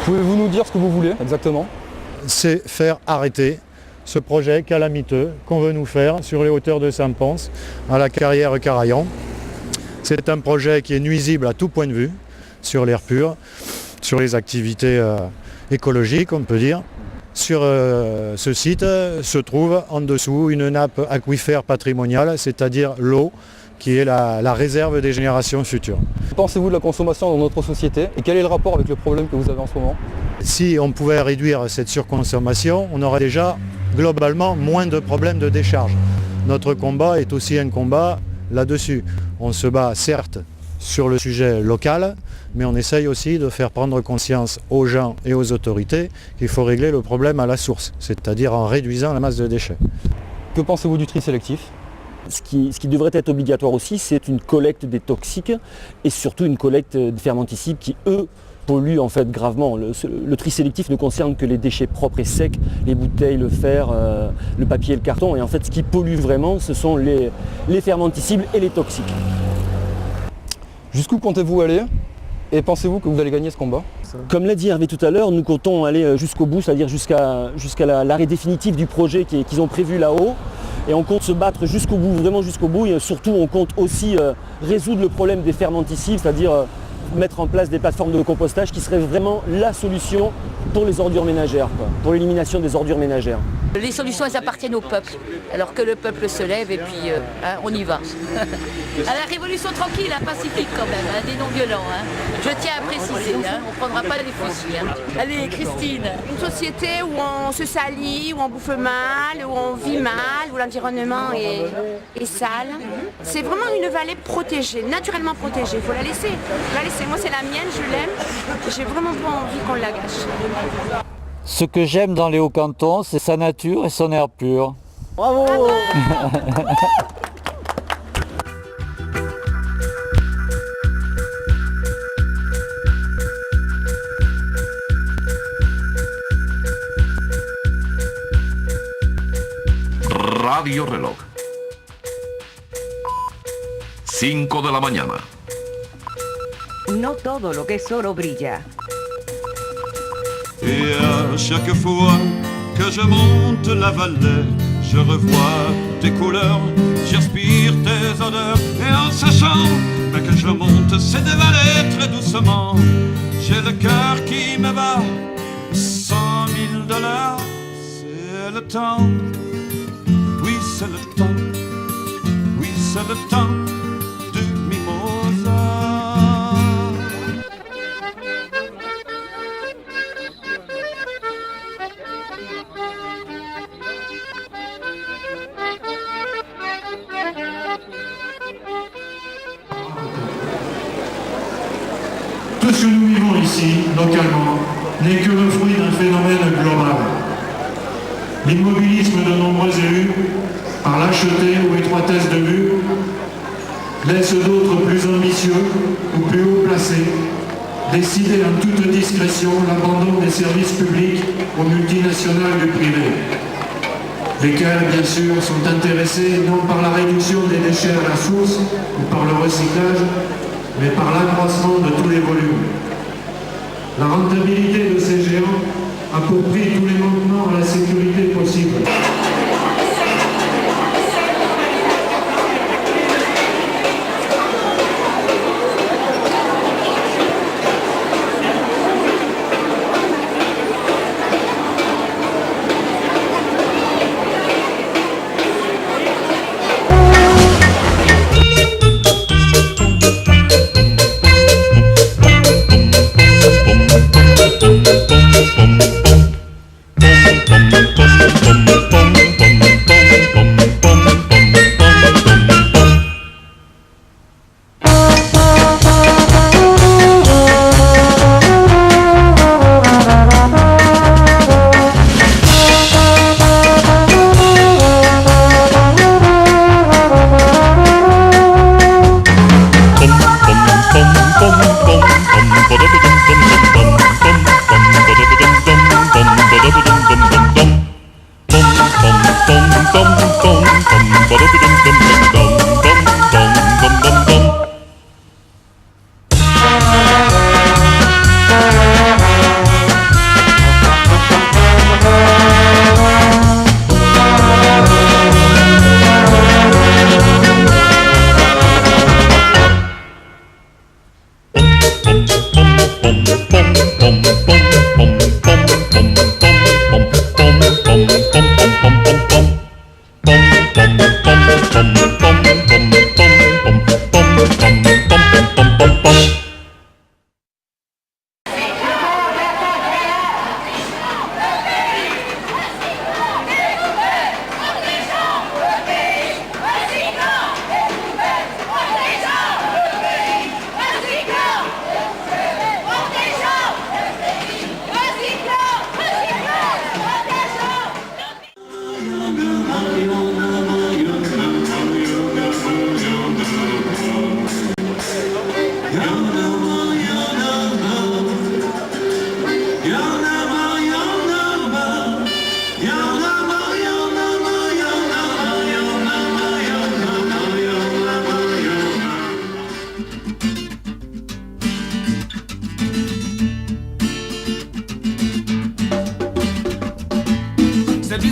Pouvez-vous nous dire ce que vous voulez exactement? C'est faire arrêter ce projet calamiteux qu'on veut nous faire sur les hauteurs de Saint-Pons, à la carrière Carayan. C'est un projet qui est nuisible à tout point de vue, sur l'air pur, sur les activités écologiques, on peut dire. Sur ce site se trouve en dessous une nappe aquifère patrimoniale, c'est-à-dire l'eau, qui est la réserve des générations futures. Que pensez-vous de la consommation dans notre société et quel est le rapport avec le problème que vous avez en ce moment? Si on pouvait réduire cette surconsommation, on aurait déjà globalement moins de problèmes de décharge. Notre combat est aussi un combat là-dessus. On se bat certes sur le sujet local, mais on essaye aussi de faire prendre conscience aux gens et aux autorités qu'il faut régler le problème à la source, c'est-à-dire en réduisant la masse de déchets. Que pensez-vous du tri sélectif? Ce qui devrait être obligatoire aussi, c'est une collecte des toxiques et surtout une collecte des fermenticides qui, eux, polluent en fait gravement. Le tri sélectif ne concerne que les déchets propres et secs, les bouteilles, le fer, le papier et le carton. Et en fait, ce qui pollue vraiment, ce sont les fermenticides et les toxiques. Jusqu'où comptez-vous aller et pensez-vous que vous allez gagner ce combat? Comme l'a dit Hervé tout à l'heure, nous comptons aller jusqu'au bout, c'est-à-dire jusqu'à l'arrêt définitif du projet qu'ils ont prévu là-haut. Et on compte se battre jusqu'au bout, vraiment jusqu'au bout. Et surtout, on compte aussi résoudre le problème des fermenticides, c'est-à-dire mettre en place des plateformes de compostage qui seraient vraiment la solution pour les ordures ménagères, pour l'élimination des ordures ménagères. Les solutions, elles appartiennent au peuple, alors que le peuple se lève et puis on y va. À la révolution tranquille, pacifique quand même, des non-violents. Je tiens à préciser, on ne prendra pas les fusils. Allez, Christine. Une société où on se salit, où on bouffe mal, où on vit mal, où l'environnement est sale. C'est vraiment une vallée protégée, naturellement protégée. Il faut la laisser. Moi, c'est la mienne, je l'aime. J'ai vraiment pas envie qu'on la gâche. Ce que j'aime dans les Hauts-Cantons, c'est sa nature et son air pur. Bravo, Radio Reloj. 5 de la mañana. No todo lo que es oro brilla. Et à chaque fois que je monte la vallée, je revois tes couleurs, j'aspire tes odeurs. Et en sachant que je monte ces deux vallées très doucement, j'ai le cœur qui me bat 100 000 $. C'est le temps, oui c'est le temps, oui c'est le temps du mimosa. Tout ce que nous vivons ici, localement, n'est que le fruit d'un phénomène global. L'immobilisme de nombreux élus, par lâcheté ou étroitesse de vue, laisse d'autres plus ambitieux ou plus haut placés décider en toute discrétion l'abandon des services publics aux multinationales du privé, lesquels, bien sûr, sont intéressés non par la réduction des déchets à la source ou par le recyclage, mais par l'accroissement de tous les volumes. La rentabilité de ces géants a pour prix tous les manquements à la sécurité possibles. Pom pom pom pom pom pom pom pom.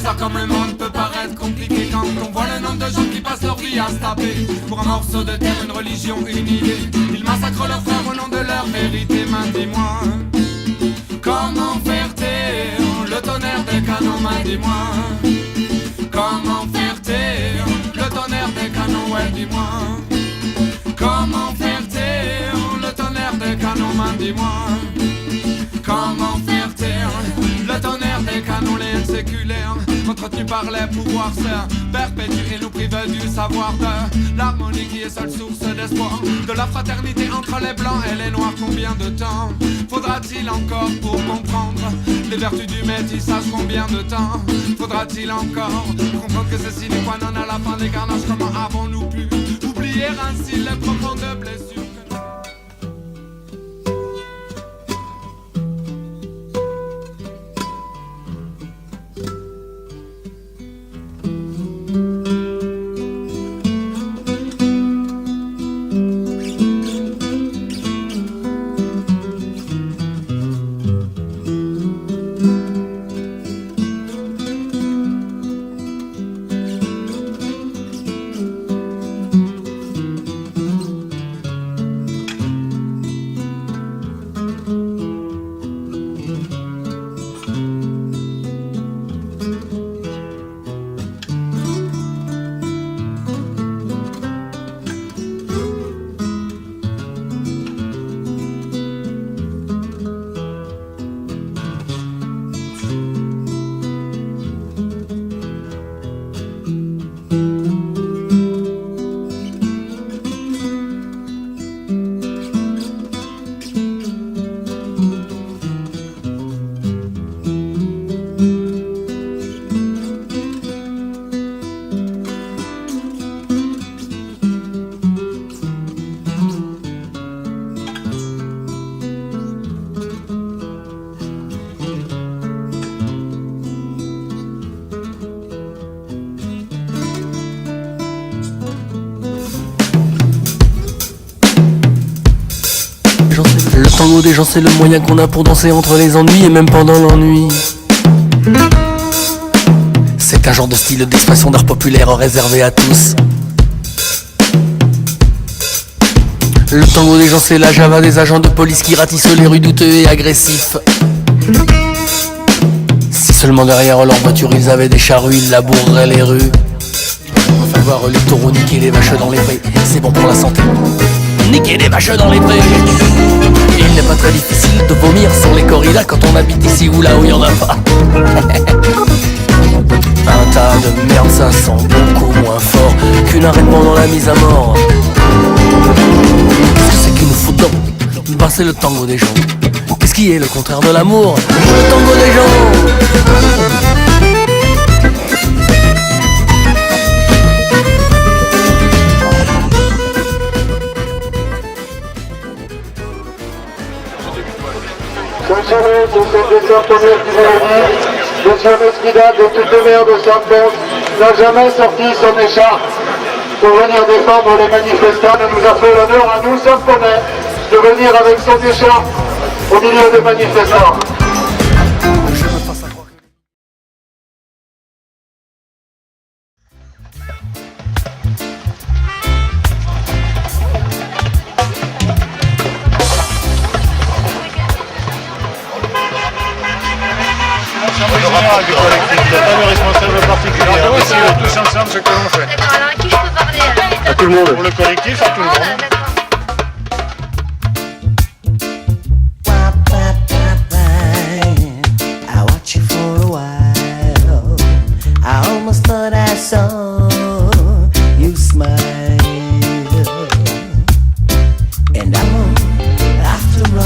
bizarre comme le monde peut paraître compliqué quand on voit le nombre de gens qui passent leur vie à se taper. Pour un morceau de terre, une religion, une idée, ils massacrent leurs frères au nom de leur vérité. Man, dis-moi, comment faire taire le tonnerre des canons? Man, dis-moi, comment faire taire le tonnerre des canons? Ouais, dis-moi, comment faire taire le tonnerre des canons? Man, dis-moi, comment faire taire le tonnerre des canons? Les séculaires, entretenus par les pouvoirs, se perpétuent et nous privent du savoir, de l'harmonie qui est seule source d'espoir, de la fraternité entre les blancs et les noirs. Combien de temps faudra-t-il encore pour comprendre les vertus du métissage? Combien de temps faudra-t-il encore comprendre que c'est sine qua non à la fin des carnages? Comment avons-nous pu oublier ainsi les profondes blessures? Le tango des gens, c'est le moyen qu'on a pour danser entre les ennuis et même pendant l'ennui. C'est un genre de style d'expression d'art populaire réservé à tous. Le tango des gens, c'est la java des agents de police qui ratissent les rues douteux et agressifs. Si seulement derrière leur voiture ils avaient des charrues, ils laboureraient les rues. Enfin voir les taureaux niquer les vaches dans les prés, c'est bon pour la santé. Niquer les vaches dans les prés. Il n'est pas très difficile de vomir sur les corridas quand on habite ici ou là où il y en a pas. Un tas de merde, ça sent beaucoup moins fort qu'une arène pendant la mise à mort. Qu'est-ce que c'est qu'il nous faut donc? Bah c'est le tango des gens. Qu'est-ce qui est le contraire de l'amour? Le tango des gens. Sanctionné pour cette descente au mur du Valais, Monsieur Mesquida de toute le maire de Santos n'a jamais sorti son écharpe pour venir défendre les manifestants. Il nous a fait l'honneur à nous, Santonais, de venir avec son écharpe au milieu des manifestants. Du collectif, il n'y a pas de responsable particulier. On décide tous ensemble ce que l'on fait. D'accord, alors à qui je peux parler? À tout le monde. Pour le collectif, à tout le monde. I watched you for a while. I almost thought I saw you smile. And I'm after all.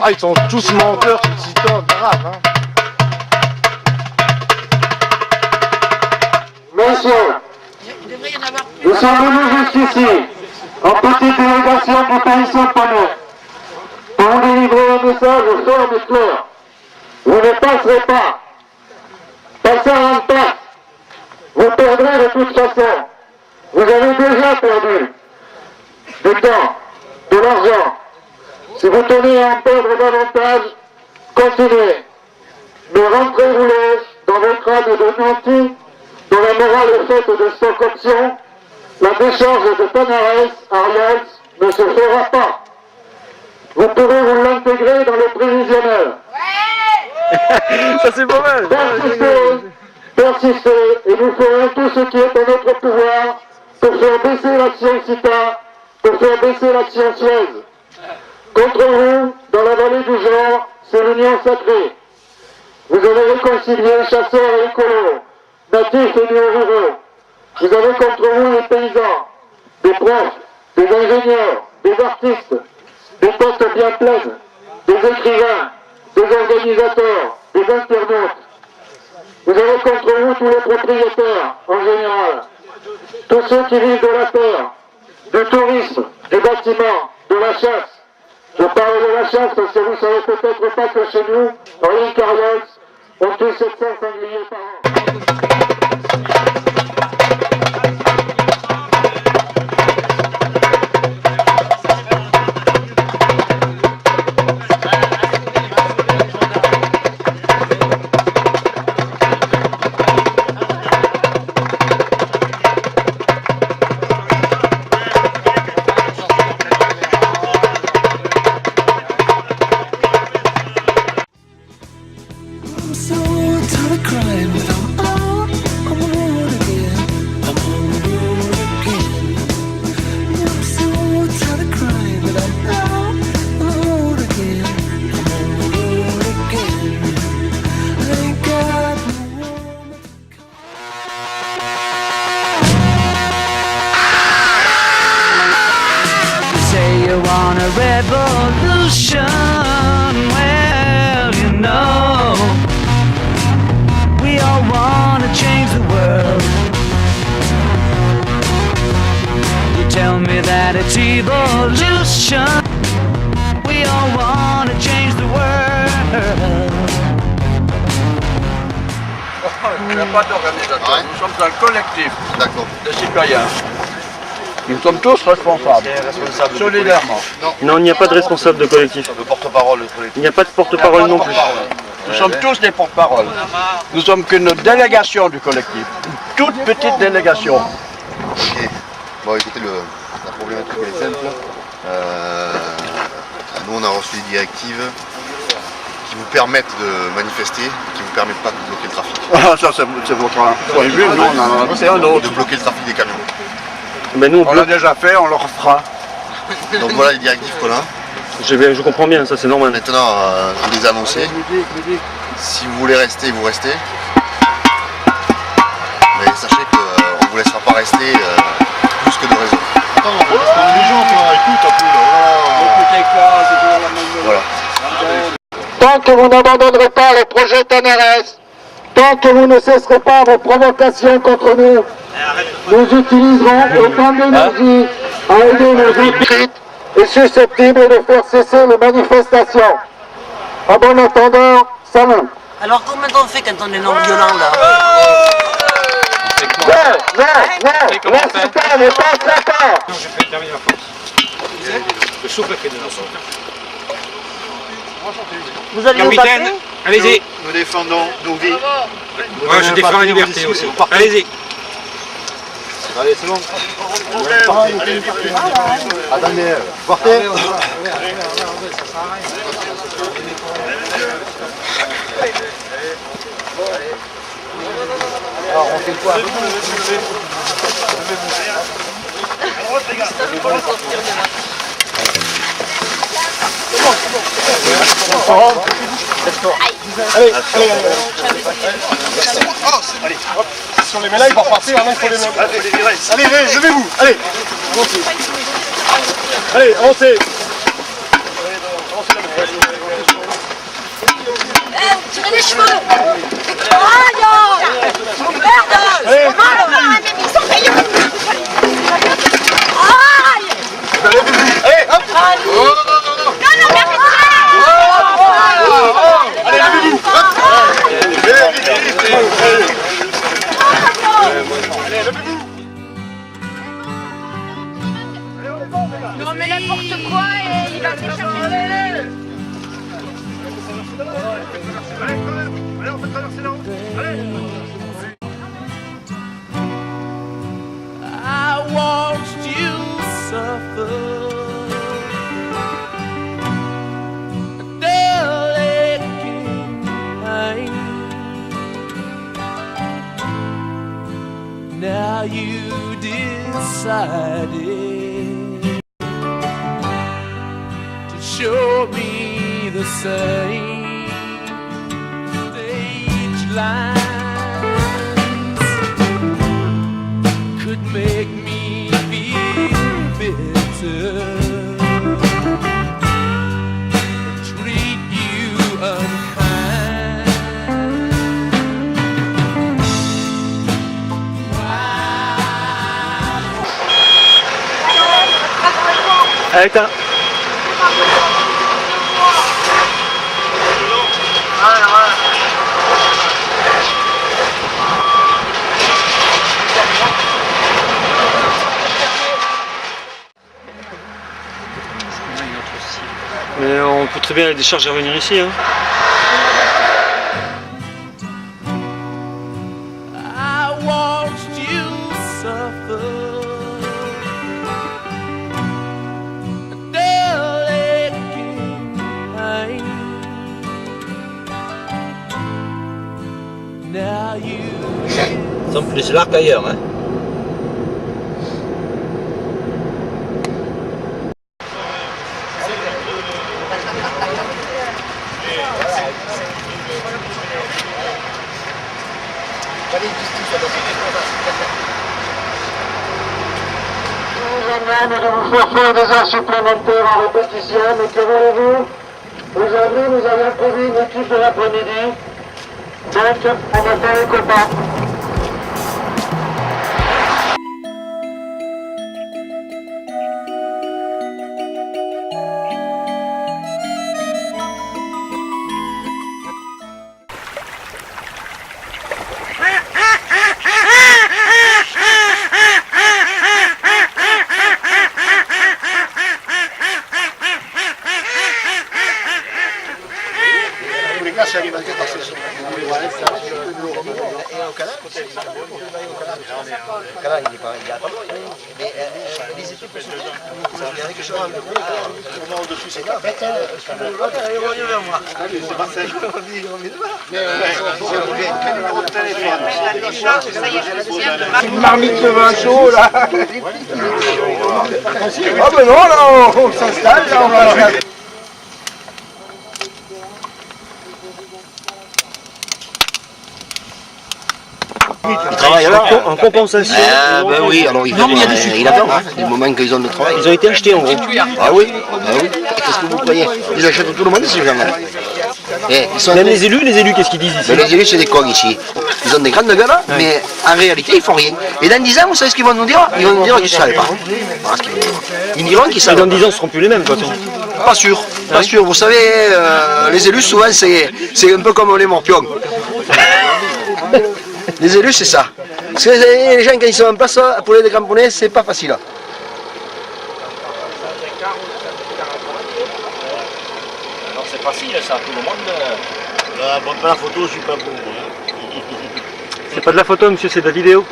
Ah, ils sont tous menteurs, ces citants, grave, hein. Messieurs, nous sommes venus jusqu'ici, en petite délégation du pays Saint-Paul, pour vous délivrer un message ferme et clair. Vous ne passerez pas. Passant en passe. Vous perdrez de toute façon. Vous avez déjà perdu du temps, de l'argent. Si vous tenez à en perdre davantage, continuez. Mais rentrez-vous-les dans votre crâne de nantis, dont la morale est faite de stock options. La décharge de Tanares, Ariels, ne se fera pas. Vous pourrez vous l'intégrer dans le prévisionnel. Ça c'est pas mal. Persistez, et nous ferons tout ce qui est en notre pouvoir pour faire baisser l'action CITA, pour faire baisser l'action Suez. Contre vous, dans la vallée du genre, c'est l'union sacrée. Vous avez réconcilié chasseurs et écolos, natifs et néo-ruraux. Vous avez contre vous les paysans, des profs, des ingénieurs, des artistes, des postes bien pleines, des écrivains, des organisateurs, des internautes. Vous avez contre vous tous les propriétaires, en général, tous ceux qui vivent de la terre, du tourisme, des bâtiments, de la chasse. Je parle de la chasse parce que vous ne savez peut-être pas que chez nous, en l'île Carlos, on tue 700 sangliers par an. Revolution, well, you know, we all want to change the world. You tell me that it's evolution, we all want to change the world. Il n'y a pas d'organisateur, nous sommes un collectif de citoyens. Nous sommes tous responsables, solidairement. Non, il n'y a pas de responsable de collectif. De porte-parole de collectif. Il n'y a pas de porte-parole non plus. Nous sommes tous des porte-parole. Nous sommes qu'une délégation du collectif. Une toute petite délégation. Ok. Bon, écoutez, la problématique est simple. Nous, on a reçu des directives qui vous permettent de manifester, qui ne vous permettent pas de bloquer le trafic. Ah, ça, c'est votre point de vue. Nous, on en a fait un autre. De bloquer le trafic des camions. Mais nous, on l'a déjà fait, on le refera. Donc voilà les directives qu'on a. Je comprends bien, ça c'est normal. Maintenant, je vous les ai annoncées. Si vous voulez rester, vous restez. Mais sachez qu'on ne vous laissera pas rester plus que de raison. Attends, les gens, écoute un peu là. Voilà. Tant que vous n'abandonnerez pas le projet Tanares, tant que vous ne cesserez pas vos provocations contre nous, nous utiliserons autant d'énergie à aider nos hypocrites et susceptibles de faire cesser les manifestations. En bon entendant, salut. Alors comment on fait quand on est non-violent là? Non, la cité n'est pas sympa. Non, je fais terminer ma force. Le sous-préfet de Nassau. Vous allez Capitaine, allez-y. Nous défendons nos vies. Moi, je défends la liberté aussi. Allez-y. Allez, c'est bon. Attendez, partez. Alors, on fait quoi? Allez, hop. Si on les met là, ils vont repartir, maintenant il faut les mettre. Allez, levez-vous, allez. Allez, avancez. tirer les cheveux. Aïe! Merde! Ils sont payés. Aïe! Allez, hop! Non, mais allez, levez-vous! Allez, levez-vous! Il remet n'importe quoi et il va venir chercher. Allez, on peut traverser là-haut. Allez! I watched you suffer. Now you decided to show me the same stage lines could make me feel bitter, treat you unkind. Avec un... Mais on peut très bien les décharger et revenir ici. Hein. I watched you suffer. Ils sont plus là qu'ailleurs. Hein. Nous devons faire faire des heures supplémentaires en répétition, mais que voulez-vous? Aujourd'hui, nous avons prévu une équipe de l'après-midi, donc on va faire les copains. Si arrive à 14 saisons. Et au Canada, le Canada, il est pas. Mais les équipes sont là. Il y en a qui sont au-dessus, c'est là. Allez, revenez vers moi. C'est Marcel. Une marmite de vin chaud là. Ah ben non, là on s'installe, là on va. Ils travaillent alors en compensation. Ben oui, alors il attend, hein, du moment qu'ils ont le travail. Ils ont été achetés en gros. Ah oui, qu'est-ce que vous croyez? Ils achètent tout le monde ces gens-là. Même les élus, qu'est-ce qu'ils disent ici? Mais les élus c'est des cons ici. Ils ont des grandes gueules, mais en réalité ils font rien. Et dans 10 ans, vous savez ce qu'ils vont nous dire? Ils vont nous dire qu'ils ne savaient pas. Ils diront qu'ils savent. Et dans 10 ans, ce ne seront plus les mêmes, de toute façon. Pas sûr, pas sûr. Vous savez, les élus souvent c'est un peu comme les morpions. Les élus c'est ça. Parce que les gens quand ils sont en place pour les décramponner, c'est pas facile. Alors c'est facile ça, tout le monde. Bon, pas la photo, je suis pas bon. C'est pas de la photo, monsieur, c'est de la vidéo.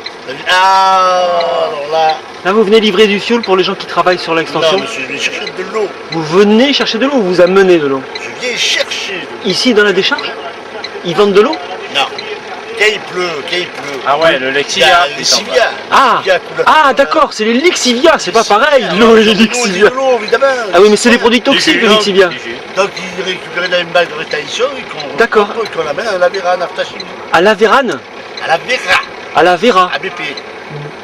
Ah, alors là. Là, vous venez livrer du fioul pour les gens qui travaillent sur l'extension. Non, monsieur, je viens chercher de l'eau. Vous venez chercher de l'eau ou vous amenez de l'eau? Je viens chercher de l'eau. Ici, dans la décharge? Ils vendent de l'eau? Non. Quand il pleut. Ah ouais, le Lexivia. Ah, d'accord, c'est les Lexivia, c'est pas pareil, l'eau et les Lexivia. Ah oui, mais c'est des produits toxiques, le Lexivia. Donc ils récupèrent dans une balle de rétention et qu'on amène à la Vera, à Naftachim. À la Vérane? À la Vera. À la Vera. À BP.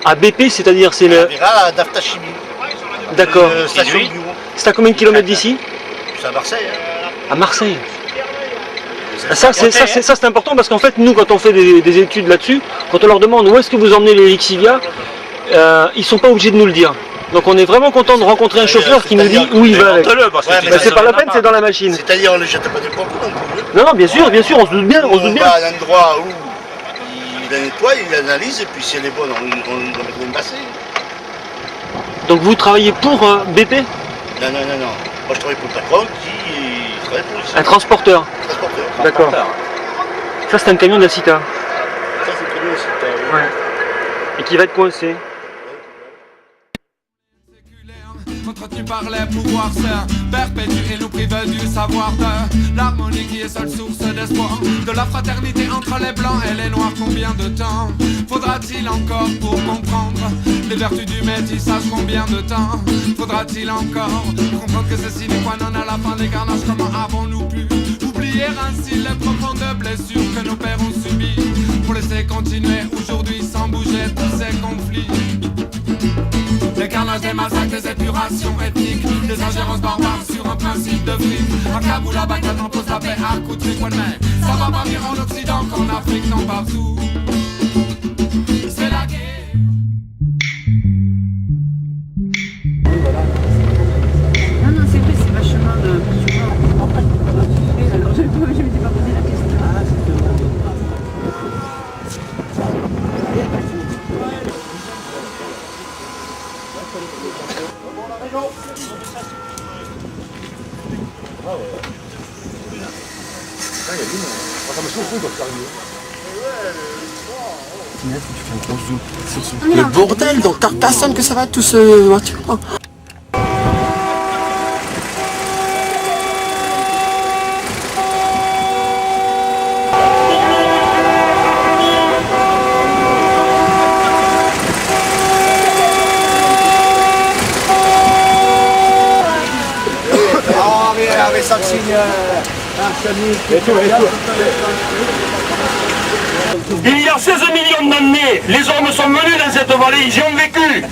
À BP, c'est-à-dire c'est le... À la Vera, à Naftachim. D'accord. Station bureau. C'est à combien de kilomètres d'ici? C'est à Marseille. À Marseille. Ça c'est important parce qu'en fait nous quand on fait des études là-dessus, quand on leur demande où est-ce que vous emmenez les lixivias, ils sont pas obligés de nous le dire. Donc on est vraiment content de rencontrer un chauffeur qui nous dit où il va avec. C'est pas la peine, c'est dans la machine. C'est-à-dire on ne jette pas des pompes non plus. Non, bien sûr, on se doute bien. On va à l'endroit où il la nettoie, il l'analyse et puis si elle est bonne, on la met dans une bassin. Donc vous travaillez pour BP? Non. Moi je travaille pour le patron qui travaille pour ici. Un transporteur. D'accord. Ça c'est un camion d'Acita. Ça c'est un camion d'Acita, oui. Ouais. Et qui va être coincé. Entretenu par les pouvoirs, se perpétue et nous prive du savoir de l'harmonie qui est seule source d'espoir, de la fraternité entre les blancs et les noirs. Combien de temps faudra-t-il encore pour comprendre les vertus du métissage? Combien de temps faudra-t-il encore comprendre que ceci n'est pas non à la fin des carnages? Comment avons-nous pu oublier ainsi les profondes blessures que nos pères ont subies pour laisser continuer aujourd'hui sans bouger tous ces conflits? Les carnages, des massacres, des épurations ethniques, des ingérences barbares sur un principe de fric. À Kaboul, à Bagdad, on pose la paix à coups de fric, mais ça va pas mieux en Occident qu'en Afrique, non partout. C'est la guerre. Non, c'est vrai, c'est vachement de... Alors, je m'étais pas posé la question. Le bordel, donc t'as personne que ça va tout ce voiture. Avec ça signe Il y a 16 millions d'années, les hommes sont venus dans cette vallée, ils y ont vécu.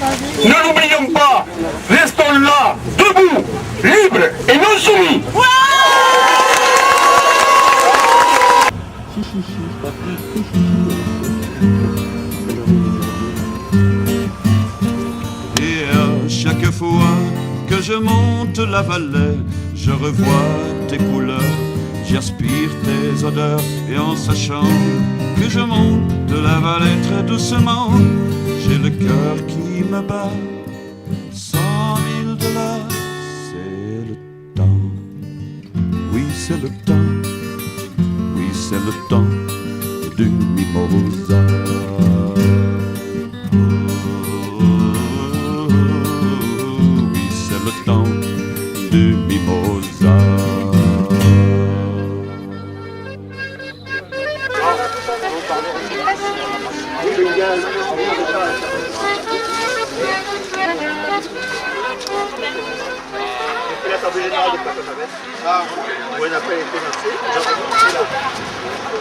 Ne l'oublions pas, restons là, debout, libres et non soumis. Et à chaque fois que je monte la vallée, je revois tes couleurs, j'aspire tes odeurs, et en sachant que je monte la vallée très doucement, j'ai le cœur qui me bat. 100 000 $, c'est le temps. Oui, c'est le temps. Oui, c'est le temps du mimosa. Oui, c'est le temps du mimosa.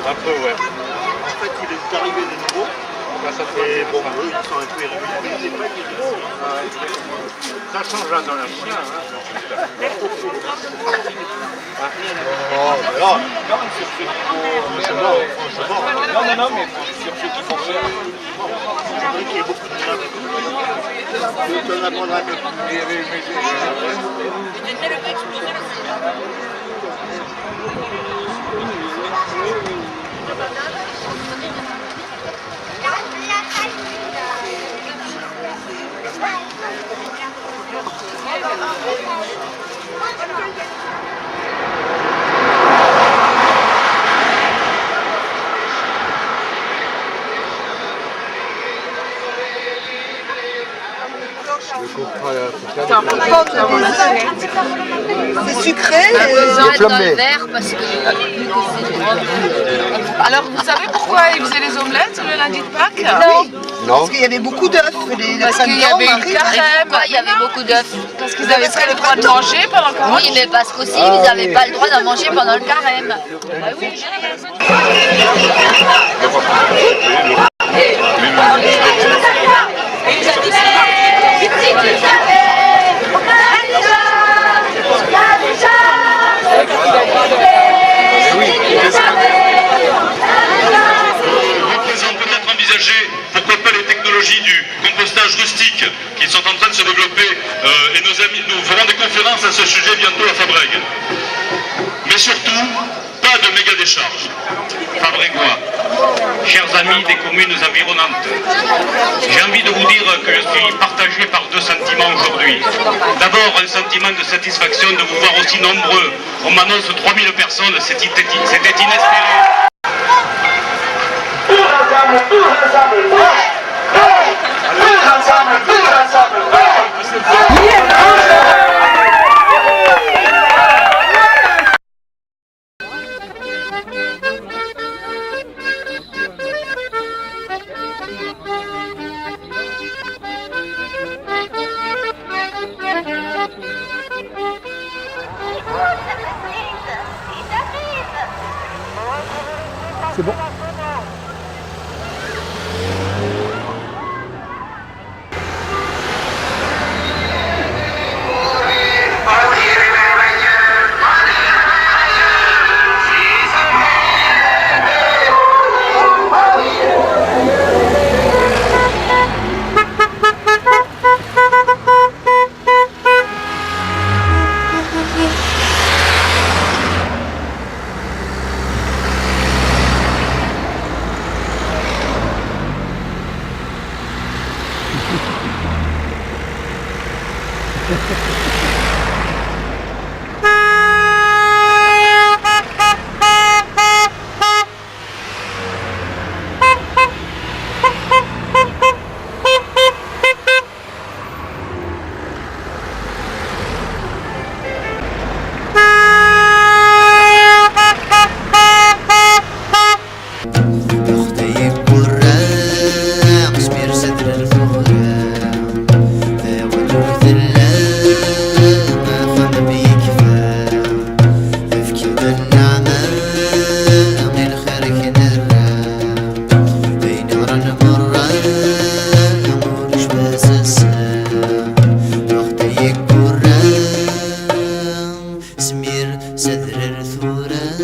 Un peu, ouais. En fait, il est arrivé de nouveau. Et bon, eux, ils sont un peu irréguliers. Ça change là dans la chien. Non, mais sur ceux qui fonctionnent. Il y a beaucoup de gens. Je te l'apprendrai un peu C'est sucré et dans le verre parce que... Alors, vous savez pourquoi ils faisaient les omelettes le lundi de Pâques? Non. Parce qu'il y avait beaucoup d'œufs. Parce qu'il y avait une carême. Pourquoi il y avait beaucoup d'œufs? Parce qu'ils n'avaient pas le droit de manger pendant le carême. Oui, mais parce qu'aussi, ils n'avaient pas le droit d'en manger pendant le carême. Oui, scientifiques qui sont en train de se développer et nos amis, nous ferons des conférences à ce sujet bientôt à Fabrègues. Mais surtout, pas de méga décharge. Fabrégois, chers amis des communes environnantes, j'ai envie de vous dire que je suis partagé par deux sentiments aujourd'hui. D'abord, un sentiment de satisfaction de vous voir aussi nombreux. On m'annonce 3000 personnes, c'était inespéré. C'est bon. سمير سدر الثورة